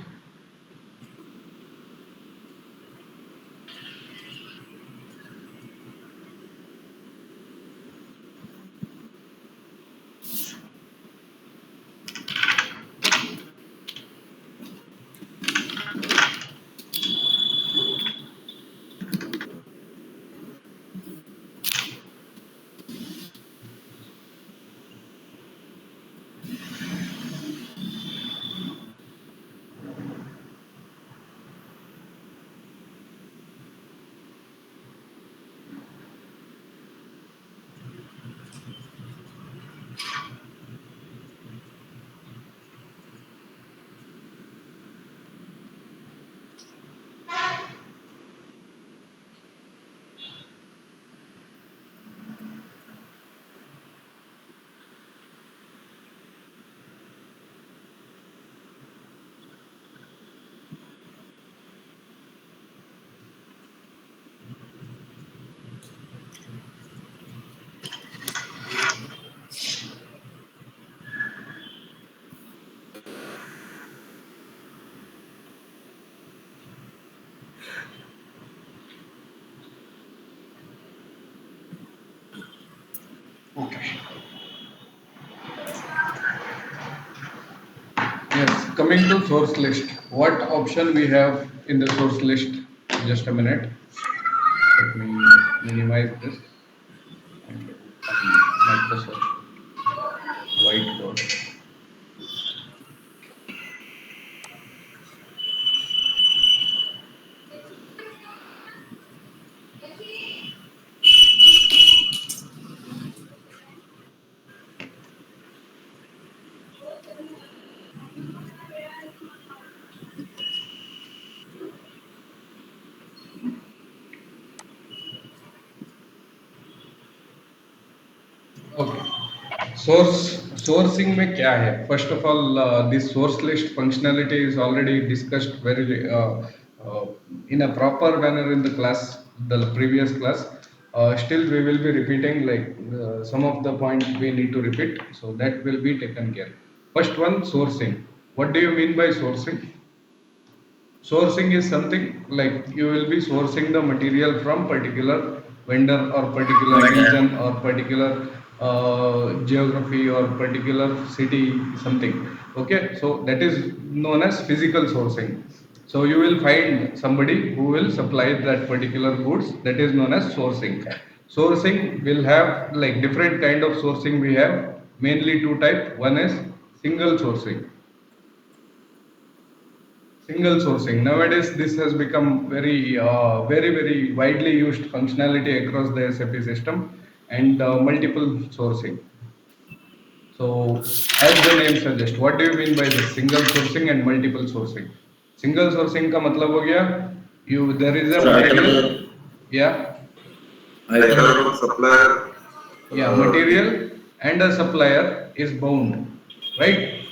coming to source list, what option we have in the source list? Just a minute. Let me minimize this and open Microsoft whiteboard. Okay. Sourcing में क्या है? First of all, this source list functionality is already discussed very in a proper manner in the class, the previous class. Still, we will be repeating like some of the points we need to repeat, so that will be taken care. First one, sourcing. What do you mean by sourcing? Sourcing is something like you will be sourcing the material from particular vendor or particular region or particular geography or particular city, something. Okay, so that is known as physical sourcing. So you will find somebody who will supply that particular goods, that is known as sourcing. Sourcing will have like different kind of sourcing we have, mainly two type. One is single sourcing. Single sourcing. Nowadays, this has become very widely used functionality across the SAP system, and multiple sourcing. So, as the name suggests, what do you mean by this single sourcing and multiple sourcing? Single sourcing का मतलब हो गया, you there is a material, yeah, Either one supplier. material and a supplier is bound, right?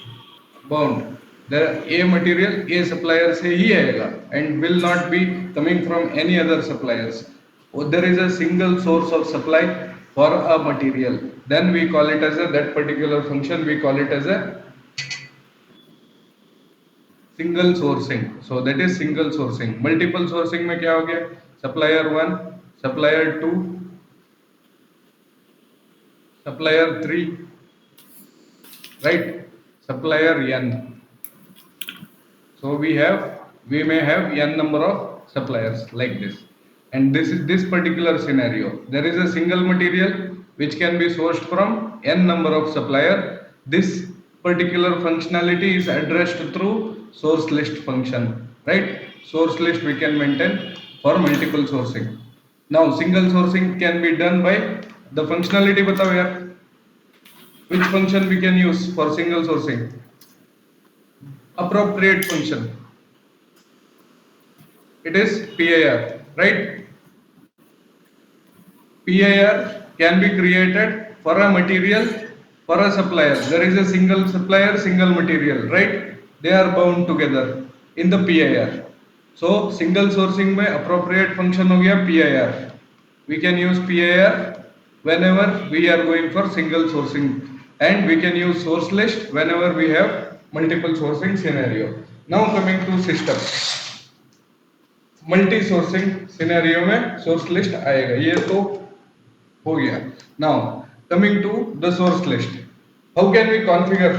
Bound. The A material A supplier से ही आएगा and will not be coming from any other suppliers. Or there is a single source of supply for a material. Then we call it as a that particular function. We call it as a single sourcing. So that is single sourcing. Multiple sourcing में क्या हो गया? Supplier 1, supplier 2, supplier 3, right? Supplier n. So we may have n number of suppliers like this, and this is this particular scenario. There is a single material which can be sourced from n number of supplier. This particular functionality is addressed through source list function, right? Source list we can maintain for multiple sourcing. Now single sourcing can be done by the functionality. बताओ यार, which function we can use for single sourcing? Appropriate function. It is PIR, right? PIR can be created for a material, for a supplier. There is a single supplier, single material, right? They are bound together in the PIR. So single sourcing में appropriate function हो गया PIR. We can use PIR whenever we are going for single sourcing, and we can use source list whenever we have multiple sourcing scenario. Now coming to system, multi sourcing scenario में source list आएगा, ये तो हो गया. Now coming to the source list, how can we configure?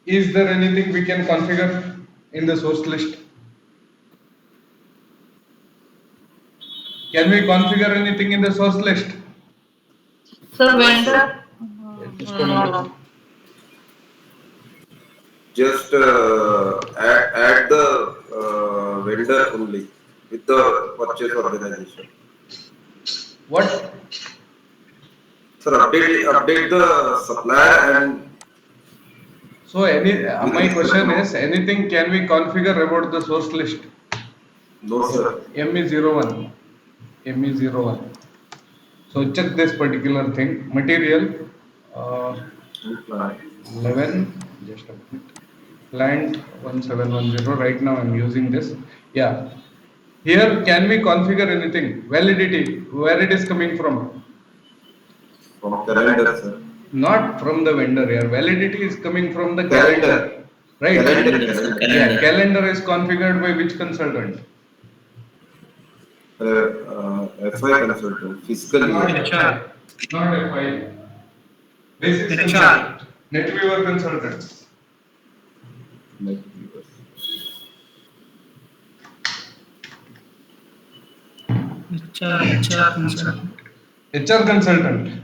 Is there anything we can configure in the source list? Can we configure anything in the source list? Sir vendor Just add the vendor only with the purchase organization. What? Sir, update the supplier and. So my question is, anything can we configure about the source list? No sir. ME01. ME01. So check this particular thing. Material 11. Just a minute. Client 1710. Right now I'm using this. Yeah. Here can we configure anything? Validity, where it is coming from? From calendar, sir. Not from the vendor here. Validity is coming from the calendar. Right? Calendar. Yeah, calendar is configured by which consultant? FI consultant, fiscal year. Not FI. This is NetWeaver consultants. NetWeaver. HR consultant. HR consultant.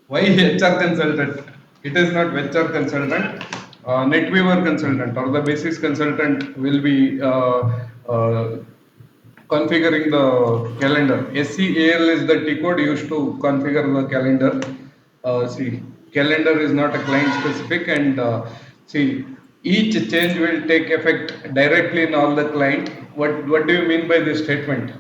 Why HR consultant? It is not HR consultant. NetWeaver consultant or the basis consultant will be configuring the calendar. SCAL is the T code used to configure the calendar. See, calendar is not a client specific, and see, each change will take effect directly in all the client. What do you mean by this statement?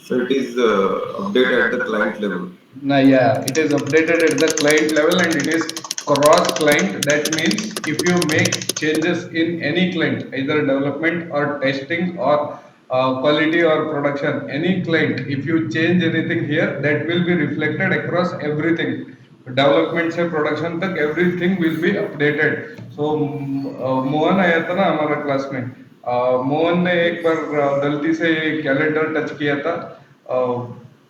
So it is updated at the client level. Yeah, it is updated at the client level and it is cross client. That means if you make changes in any client, either development or testing or quality or production, any client, if you change anything here, that will be reflected across everything. Development से production तक everything will be updated. So Mohan आया था ना हमारा class में, मोहन ने एक बार गलती से कैलेंडर टच किया था,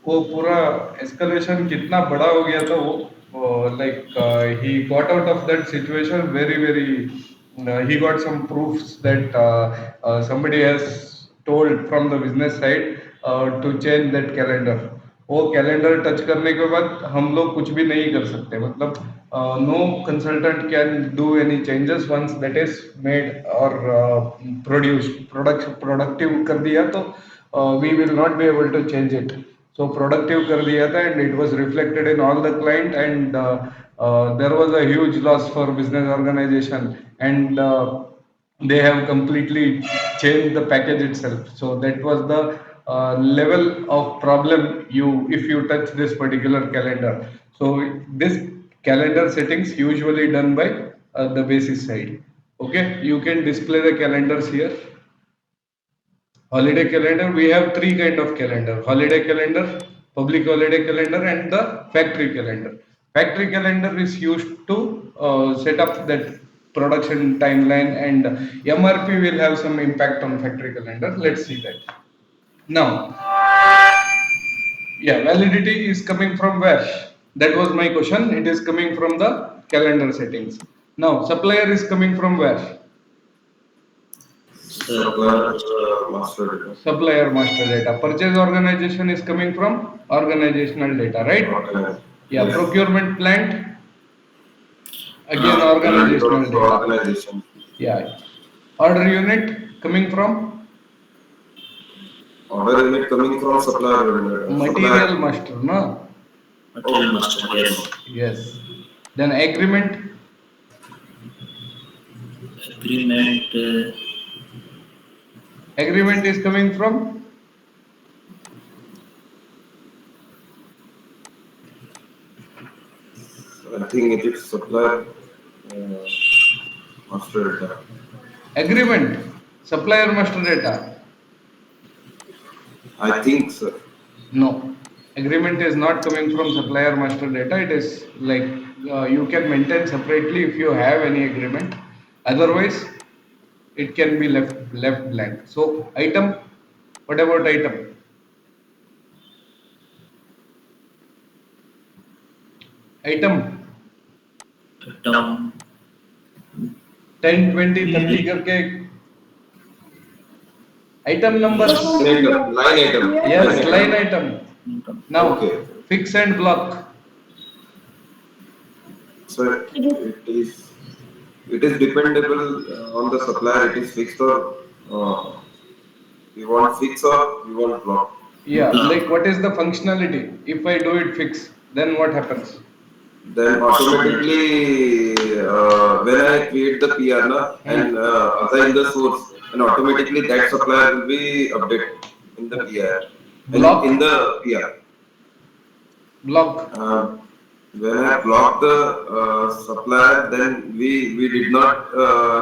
वो पूरा एस्केलेशन कितना बड़ा हो गया था वो, like he got out of that situation very very, he got some proofs that somebody has told from the business side to change that calendar. वो कैलेंडर टच करने के बाद हम लोग कुछ भी नहीं कर सकते, मतलब no consultant can do any changes once that is made और प्रोडक्टिव कर दिया तो we will not be able to change it. So productive कर दिया था and it was reflected in all the client, and there was a huge loss for business organization, and they have completely changed the package itself. So that was the level of problem you if you touch this particular calendar. So this calendar settings usually done by the basis side. Okay, you can display the calendars here. Holiday calendar, we have three kind of calendar: holiday calendar, public holiday calendar, and the factory calendar. Factory calendar is used to set up that production timeline, and MRP will have some impact on factory calendar. Let's see that. Now, yeah, validity is coming from where? That was my question. It is coming from the calendar settings. Now supplier is coming from where? Supplier master data. Supplier master data. Purchase organization is coming from organizational data, right? Yeah. Yes. Procurement plant, again And organizational also data. organization. Yeah. Order unit coming from Order unit coming from supplier. material master, no? Material master, yes. Yes. Then agreement, Agreement, agreement is coming from I think it is supplier master data. agreement, supplier master data. I think so. No, agreement is not coming from supplier master data. It is like you can maintain separately if you have any agreement. Otherwise, it can be left blank. So item, what about item? Item item, 10, 20, 30 करके item numbers. Line item. Yes, line item. Now Okay. fix and block. So it is dependable on the supplier. It is fixed or you want fix or you want block. Yeah, like what is the functionality? If I do it fix, then what happens? Then automatically when I create the PR and assign the source, and automatically that supplier will be updated in the PR. Block? In the PR. Block. When I block the supplier, then we did not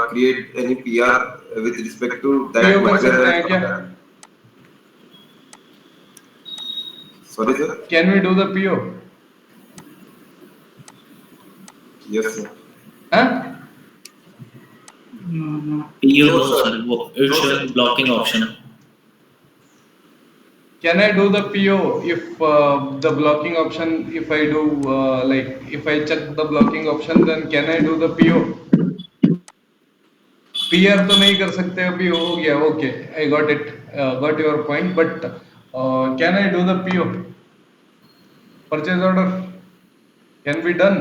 create any PR with respect to that PO कर material सकते हैं and क्या? supplier. Sorry, sir. Can we do the PO? Yes, sir. Huh? PO, sorry, it's showing blocking option. Can I do the PO if the blocking option, if I do like if I check the blocking option, then can I do the PO? PR तो नहीं कर सकते अभी, हो गया, okay, I got it, got your point, but can I do the PO, purchase order can be done?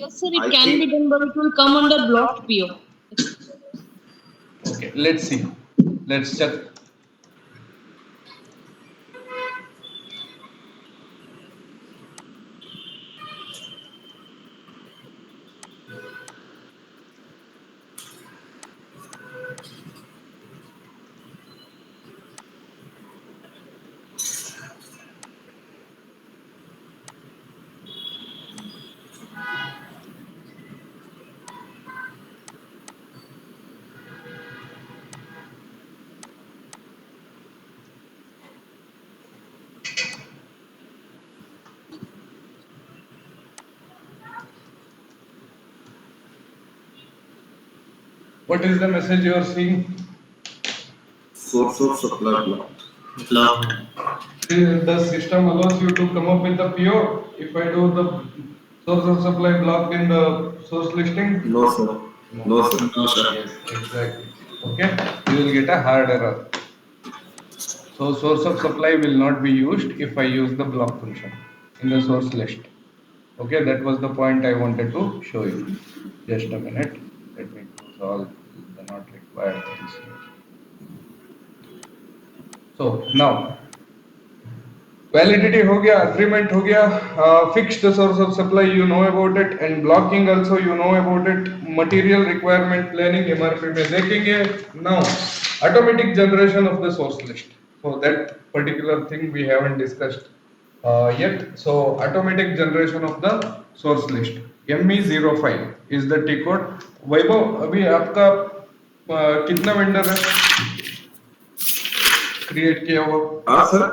Yes, sir, it I can be think done, but it will come under blocked PO. Okay, let's see, let's check. What is the message you are seeing? source of supply blocked. blocked. The system allows you to come up with the PO if I do the source of supply blocked in the source listing? No, sir. No, sir. No, sir. Yes, exactly. Okay, you will get a hard error. So source of supply will not be used if I use the block function in the source list. Okay, that was the point I wanted to show you. Just a minute. Let me close all the not required things here. So now validity हो गया, agreement हो गया, fixed source of supply you know about it, and blocking also you know about it, material requirement planning MRP में देखेंगे. Now automatic generation of the source list, so that particular thing we haven't discussed yet. So automatic generation of the source list, ME05 is the T code. वैभव, अभी आपका कितना vendor है create किया हुआ? हाँ sir.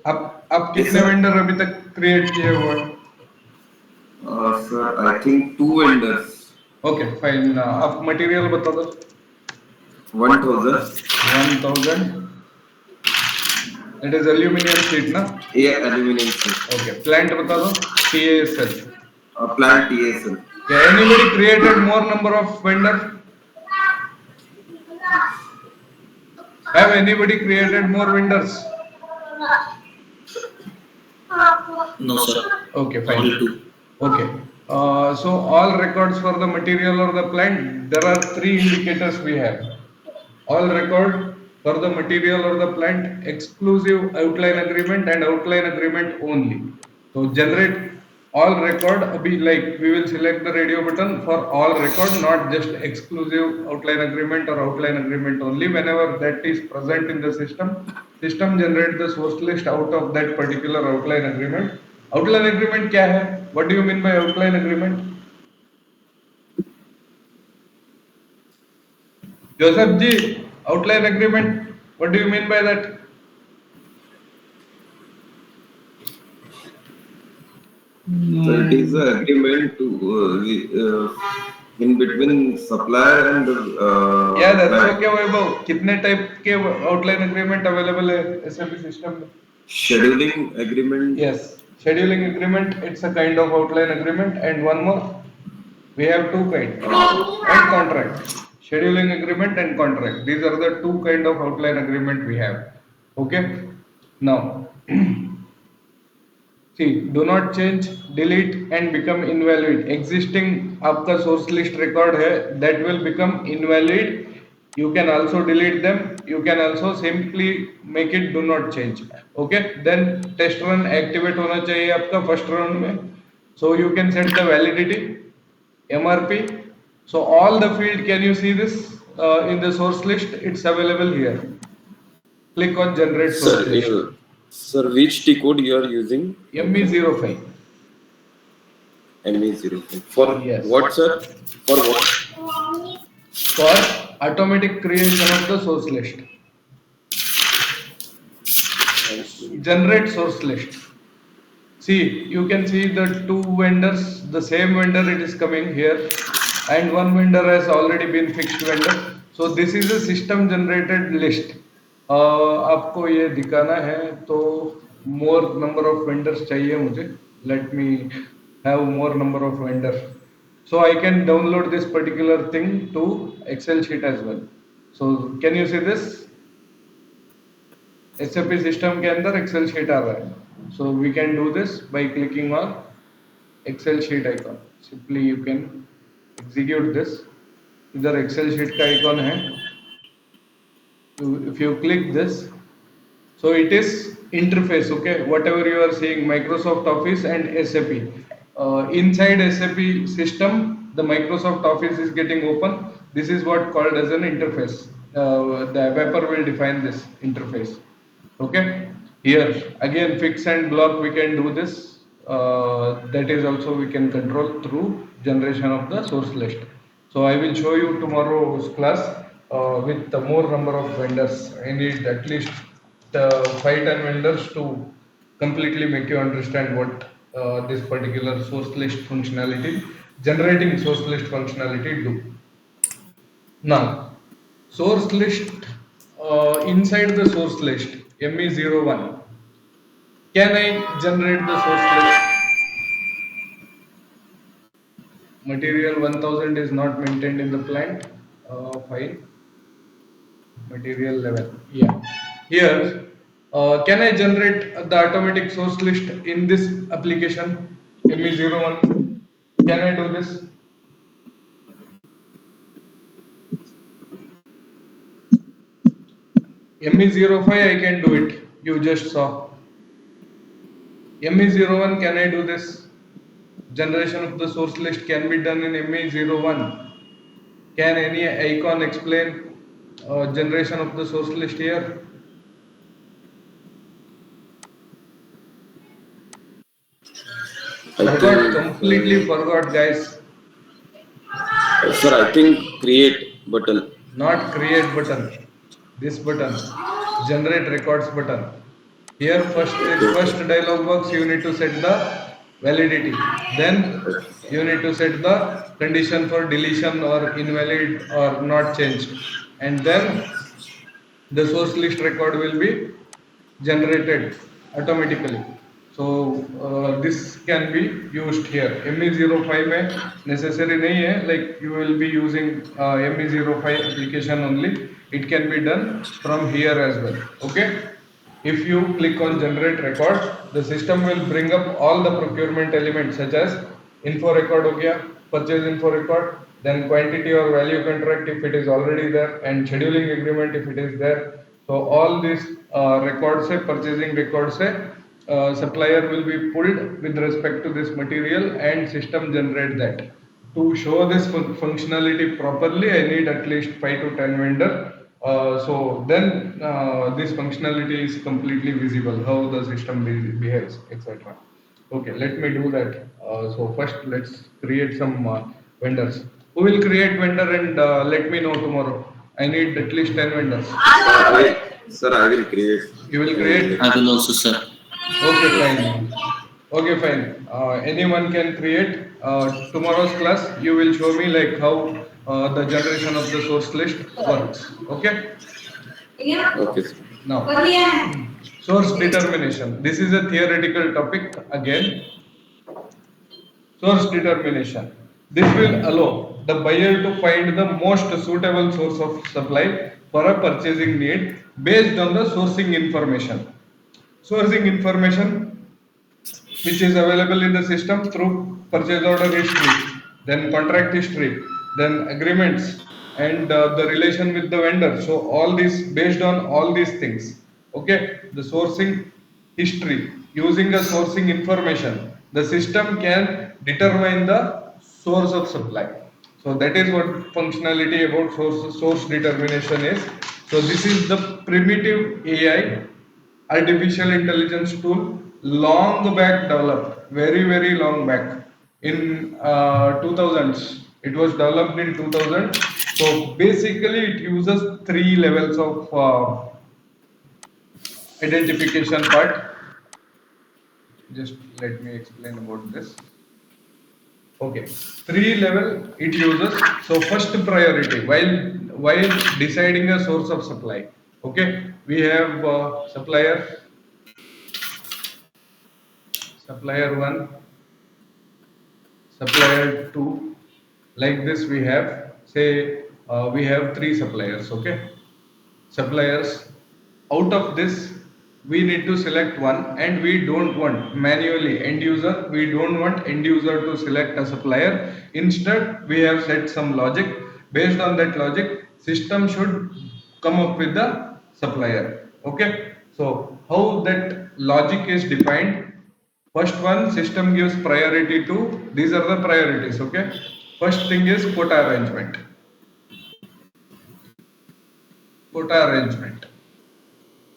आप कितने वेंडर अभी तक क्रिएट किए हुए हैं? Sir I think 2 vendors. Okay fine, आप मटेरियल बता दो. 1000. इट इज एल्यूमिनियम शीट ना? ये एल्यूमिनियम शीट. ओके, प्लांट बता दो. TASL. Plant TSL. Anybody created more number of vendors? Have anybody created more vendors? No, sir. Okay, fine. Only 2. Okay. So all records for the material or the plant, there are 3 indicators we have. All record for the material or the plant, exclusive outline agreement and outline agreement only. So generate all record, abhi like we will select the radio button for all record, not just exclusive outline agreement or outline agreement only. Whenever that is present in the system, system generate the source list out of that particular outline agreement. Outline agreement क्या है? What do you mean by outline agreement? Joseph ji, outline agreement, what do you mean by that? So it is an agreement to in between supplier and Yeah, that's client. okay वैभव. कितने type के outline agreement available है SAP system में? Scheduling agreement. Yes, scheduling agreement, it's a kind of outline agreement, and one more, we have 2 kinds, and contract. Scheduling agreement and contract. These are the 2 kind of outline agreement we have. Okay. Now, see, do not change, delete and become invalid. Existing आपका source list record है, that will become invalid. You can also delete them. You can also simply make it do not change. Okay. Then test run activate होना चाहिए आपका first round में. So you can set the validity, MRP. So all the field, can you see this in the source list? It's available here. Click on generate source list. Sir, which T code you are using? ME05. ME05. For Yes. what, sir? For what? For automatic creation of the source list. Generate source list. See, you can see the 2 vendors, the same vendor it is coming here, and one vendor has already been fixed vendor. So this is a system generated list. आपको ये दिखाना है तो more number of vendors चाहिए मुझे. Let me have more number of vendors. So I can download this particular thing to Excel sheet as well. So can you see this? SAP system के अंदर Excel sheet आ रहा है. So we can do this by clicking on Excel sheet icon. Simply you can execute this. इधर Excel sheet का icon है. If you click this, so it is interface, okay? Whatever you are seeing, Microsoft Office and SAP. Inside SAP system, the Microsoft Office is getting open. This is what called as an interface. The developer will define this interface. Okay. Here again, fix and block. We can do this. That is also we can control through generation of the source list. So I will show you tomorrow's class with the more number of vendors. I need at least 5-10 vendors to completely make you understand what this particular source list functionality, generating source list functionality do. Now, source list, inside the source list, ME01, can I generate the source list? Material 1000 is not maintained in the plant. Fine. Material level. Yeah. Here, can I generate the automatic source list in this application ME01? Can I do this? ME05 I can do it. You just saw. ME01, can I do this? Generation of the source list can be done in ME01. Can any icon explain generation of the source list here? I Forgot, think, completely forgot, guys. sir, I think create button. Not create button. This button, generate records button. Here first Okay. dialog box you need to set the validity. Then you need to set the condition for deletion or invalid or not changed. And then the source list record will be generated automatically. So this can be used here. ME05 में necessary नहीं है, like you will be using ME05 application only. It can be done from here as well. Okay. If you click on generate record, the system will bring up all the procurement elements such as info record हो गया, purchase info record, then quantity or value contract if it is already there, and scheduling agreement if it is there. So all these records से purchasing records से supplier will be pulled with respect to this material and system generate that. To show this functionality properly, I need at least 5 to 10 vendor. So then this functionality is completely visible, how the system behaves, etc. Okay, let me do that. So first let's create some vendors. Who will create vendor and let me know tomorrow? I need at least 10 vendors. Sir, I will create. You will create? I will also, sir. Okay, fine. Okay, fine. Anyone can create. Tomorrow's class, you will show me like how the generation of the source list works. Okay. Okay, sir. Now, source determination. This is a theoretical topic again. Source determination. This will allow the buyer to find the most suitable source of supply for a purchasing need based on the sourcing information. Sourcing information which is available in the system through purchase order history, then contract history, then agreements, and the relation with the vendor. So all this based on all these things. Okay, the sourcing history using the sourcing information, the system can determine the source of supply. So that is what functionality about source determination is. So this is the primitive AI artificial intelligence tool long back developed, very long back in 2000s. It was developed in 2000. So basically it uses 3 levels of identification part. Just let me explain about this. Okay, 3 level it uses. So first priority while deciding a source of supply. Okay, we have supplier 1, supplier 2, Like this, we have, say, we have three suppliers, okay? Suppliers. Out of this, we need to select one, and we don't want manually end user. We don't want end user to select a supplier. Instead, we have set some logic. Based on that logic, system should come up with the supplier. Okay. So how that logic is defined? First one, system gives priority to, these are the priorities, okay? First thing is quota arrangement. Quota arrangement.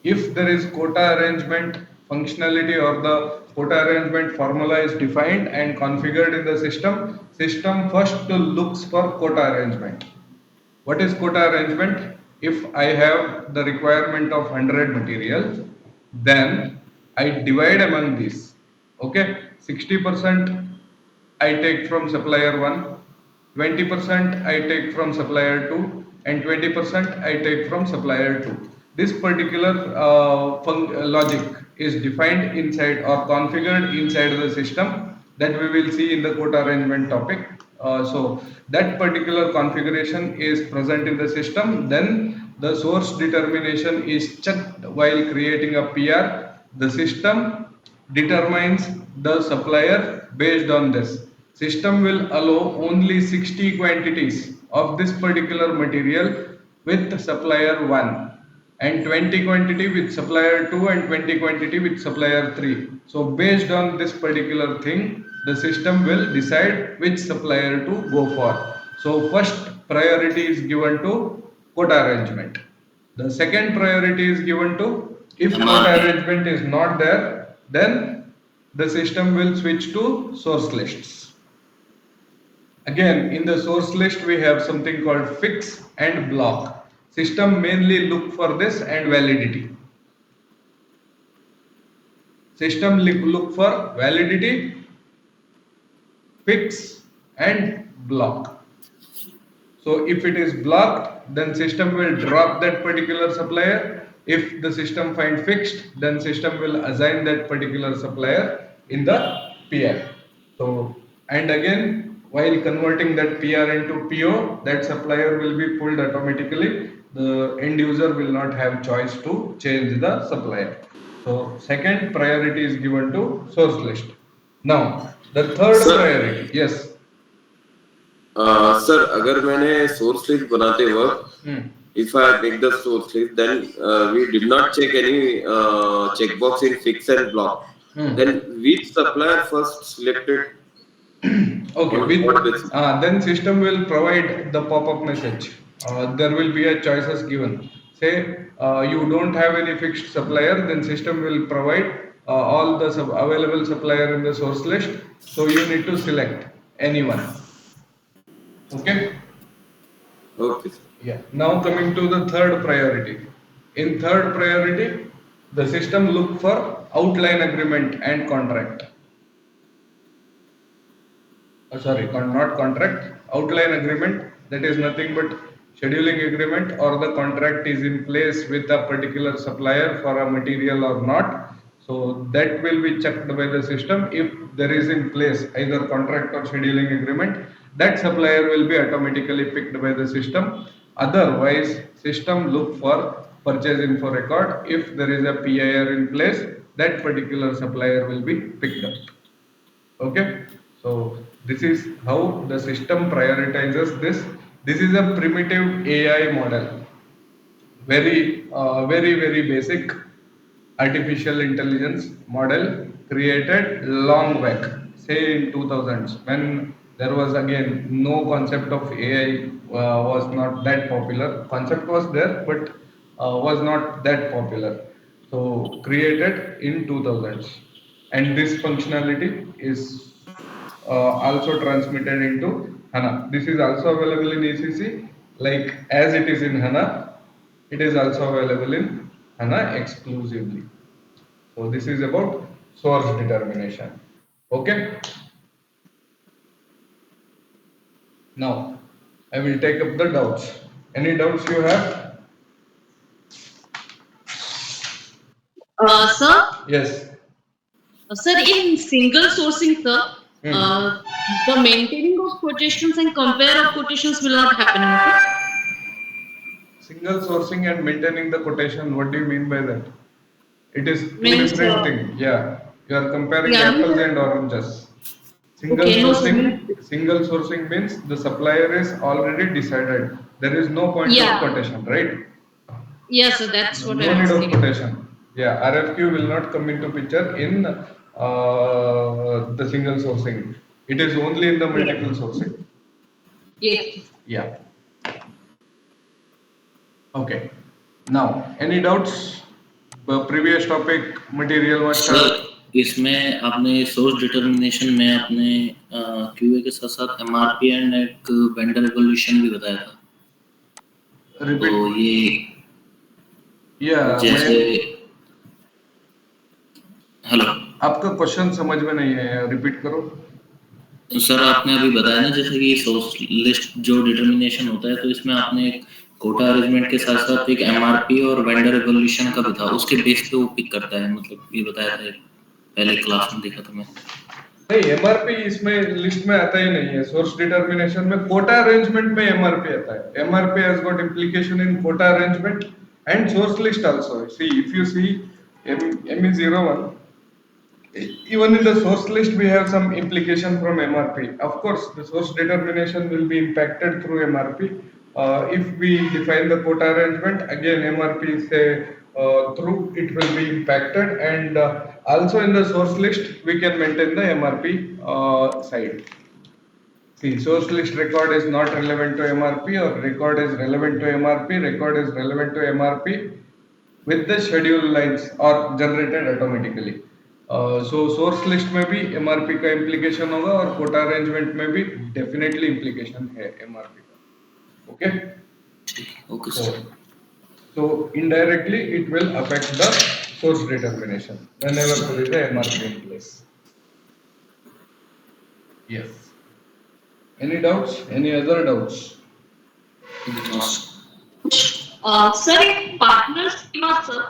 If there is quota arrangement functionality or the quota arrangement formula is defined and configured in the system first looks for quota arrangement. What is quota arrangement? If I have the requirement of 100 materials, then I divide among these. Okay, 60% I take from supplier 1, 20% I take from supplier 2, and 20% I take from supplier 2. This particular logic is defined inside or configured inside the system that we will see in the quota arrangement topic. So that particular configuration is present in the system. Then the source determination is checked while creating a PR. The system determines the supplier based on this. System will allow only 60 quantities of this particular material with supplier 1 and 20 quantity with supplier 2 and 20 quantity with supplier 3. So based on this particular thing, the system will decide which supplier to go for. So first priority is given to quota arrangement. The second priority is given to, if quota MRP. arrangement is not there, then the system will switch to source lists. Again, in the source list, we have something called fix and block. System mainly look for this and validity. System look for validity, fix and block. So if it is blocked, then system will drop that particular supplier. If the system find fixed, then system will assign that particular supplier in the PR. So, and again, while converting that PR into PO, that supplier will be pulled automatically. The end user will not have choice to change the supplier. So second priority is given to source list. Now, the third Sir, priority, yes. Sir अगर मैंने source list बनाते वक्त Hmm. if I make the source list, then we did not check any checkbox in fix and block. Hmm. Then which supplier first selected Okay, on what basis? then system will provide the pop-up message. There will be a choices given. Say you don't have any fixed supplier, then system will provide all the available supplier in the source list. So you need to select anyone. Okay. Okay, sir. Yeah. Now coming to the third priority. In third priority, the system look for outline agreement and contract. Sorry, not contract, outline agreement, that is nothing but scheduling agreement or the contract is in place with a particular supplier for a material or not. So that will be checked by the system. If there is in place either contract or scheduling agreement, that supplier will be automatically picked by the system. Otherwise, system look for purchase info record. If there is a PIR in place, that particular supplier will be picked up. Okay, so this is how the system prioritizes this. This is a primitive AI model, very basic artificial intelligence model created long back, say in 2000s, when there was again no concept of AI was not that popular. Concept was there, but was not that popular. So created in 2000s, and this functionality is also transmitted into HANA. This is also available in ECC, like as it is in HANA, it is also available in HANA exclusively. So this is about source determination. Okay. Now I will take up the doubts. Any doubts you have? Sir, Yes. sir, in single sourcing, sir, The maintaining of quotations and compare of quotations will not happen. Okay? Single sourcing and maintaining the quotation, what do you mean by that? It is two Means different things. Yeah, you are comparing yeah. apples and oranges. Okay, no, sir. Single sourcing means the supplier is already decided. There is no point of Yeah. quotation, right? Yes, sir. That's what No I'm need of asking. quotation. Yeah, RFQ will not come into picture in the single sourcing. It is only in the multiple sourcing. Yes. Yeah. Okay. Now, any doubts? The previous topic, material master. Sir इसमें आपने source determination में आपने QA के साथ साथ MRP and एक vendor evolution भी बताया था तो Repeat. ये या जैसे हेलो आपका क्वेश्चन समझ में नहीं है, रिपीट करो। सर आपने अभी बताया ना जैसे कि सोर्स लिस्ट जो डिटरमिनेशन होता है तो इसमें आपने एक कोटा अरेंजमेंट के साथ साथ एक एमआरपी और वेंडर इवोल्यूशन का भी था उसके बेस पे वो पिक करता है मतलब ये बताया था पहले क्लास में देखा था मैं नहीं, एमआरपी इसमें लिस्ट में आता ही नहीं है। सोर्स डिटरमिनेशन में कोटा अरेंजमेंट में एमआरपी आता है। MRP has got implication in quota arrangement and source list also. See, if you see ME01, even in the source list we have some implication from MRP. Of course, the source determination will be impacted through MRP. If we define the quota arrangement, again MRP is through it will be impacted, and also in the source list we can maintain the MRP side. See, source list record is not relevant to MRP, or record is relevant to MRP, record is relevant to MRP with the schedule lines or generated automatically. So source list में भी MRP का implication होगा और quota arrangement में भी definitely implication है MRP का. Okay? Okay So, sir so indirectly it will affect the source determination whenever there is a MRP in place. Yes. Any doubts? Any other doubts? Sir, in partner schema, sir.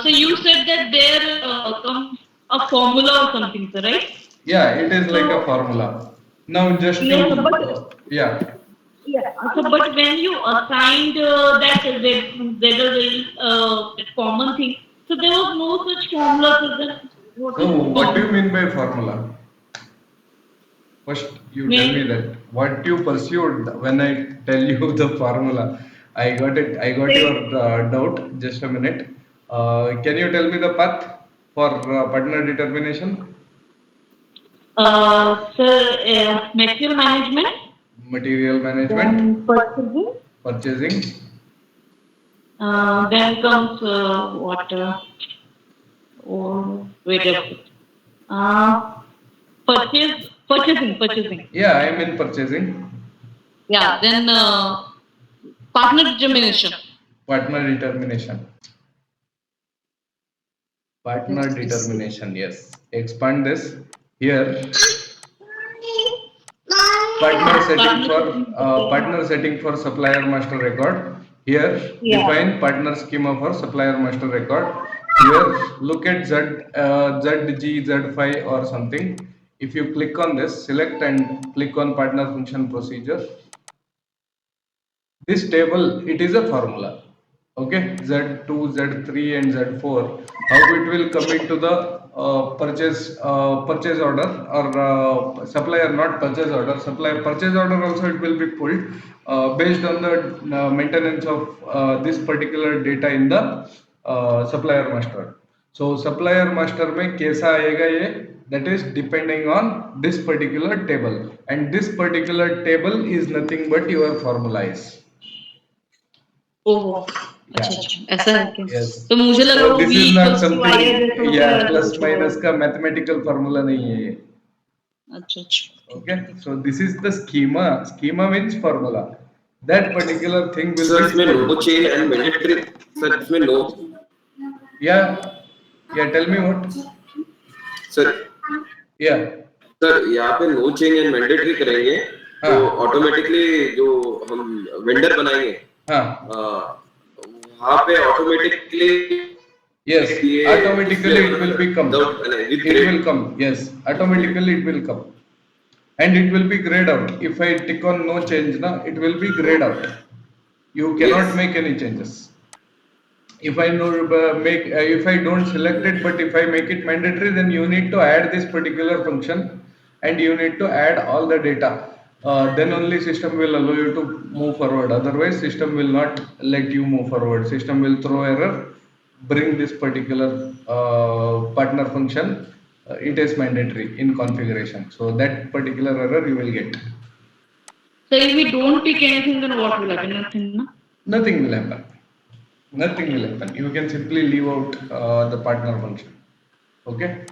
So you said that there comes a formula or something, sir, right? Yeah, it is like a formula. Now just Yes, you, but yeah. yeah. So, but when you assigned that that common thing, so there was no such formula. So then what So is what do you mean by formula? First, you tell me that what you pursued when I tell you the formula. I got it. I got your doubt. Just a minute. Can you tell me the path for partner determination? Sir, material management. Material management. Then purchasing. Purchasing. Then comes what? Oh, wait a minute. Purchasing. Yeah, I am in purchasing. Yeah. Then partner determination. Partner determination. Partner determination. Yes. Expand this here. Partner setting for supplier master record. Here define partner schema for supplier master record. Here look at ZG, Z5 or something. If you click on this, select and click on partner function procedure. This table, it is a formula. Okay, Z2, Z3 and Z4. How it will come into the purchase order, or supplier, not purchase order. Supplier purchase order also it will be pulled based on the maintenance of this particular data in the supplier master. So supplier master में कैसा आएगा ये? That is depending on this particular table, and this particular table is nothing but your formula is. Oh Yeah. अच्छा ऐसा है क्या? Yes. तो मुझे लगा So वो this V is not equals to I है जैसा something, होता yeah, है plus कुछ minus का mathematical formula नहीं है ये. अच्छा Okay, so this is the schema. Schema means formula. That particular thing will Sir, be. इसमें no chain and mandatory. Sir, इसमें no. Yeah, yeah. Tell me what. Sir, Yeah. Sir यहाँ पे no change and mandatory करेंगे तो automatically जो हम vendor बनाएंगे हाँ. वहाँ पे automatically Yes, automatically it will be come. without with It grade. will come. Yes, automatically it will come. And it will be grayed out. If I tick on no change, na, it will be grayed out. You cannot Yes. make any changes. If I know if I don't select it, but if I make it mandatory, then you need to add this particular function, and you need to add all the data. Then only system will allow you to move forward. Otherwise, system will not let you move forward. System will throw error, bring this particular partner function. It is mandatory in configuration. So that particular error you will get. So if we don't pick anything, then what will happen? Nothing, no? Nothing will happen. Nothing will happen. You can simply leave out the partner function. Okay.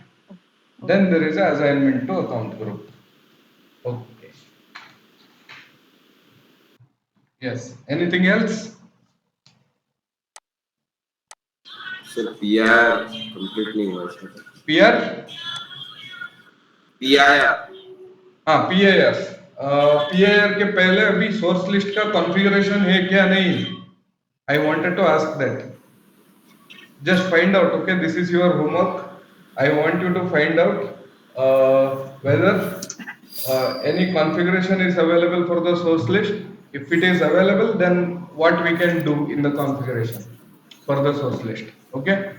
Then there is a assignment to account group. Okay. Yes. Anything else? Sir, PR completely was. PR? PIR. हाँ PIR. PIR के पहले अभी source list का configuration है क्या नहीं? I wanted to ask that. Just find out. Okay, this is your homework. I want you to find out whether any configuration is available for the source list. If it is available, then what we can do in the configuration for the source list. Okay,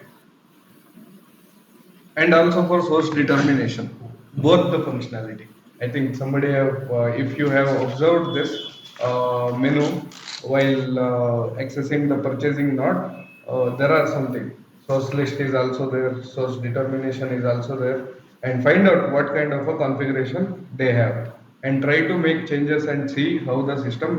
and also for source determination, both the functionality. I think somebody have, if you have observed this menu while accessing the purchasing node, there are something. Source list is also there, source determination is also there, and find out what kind of a configuration they have, and try to make changes and see how the system behaves.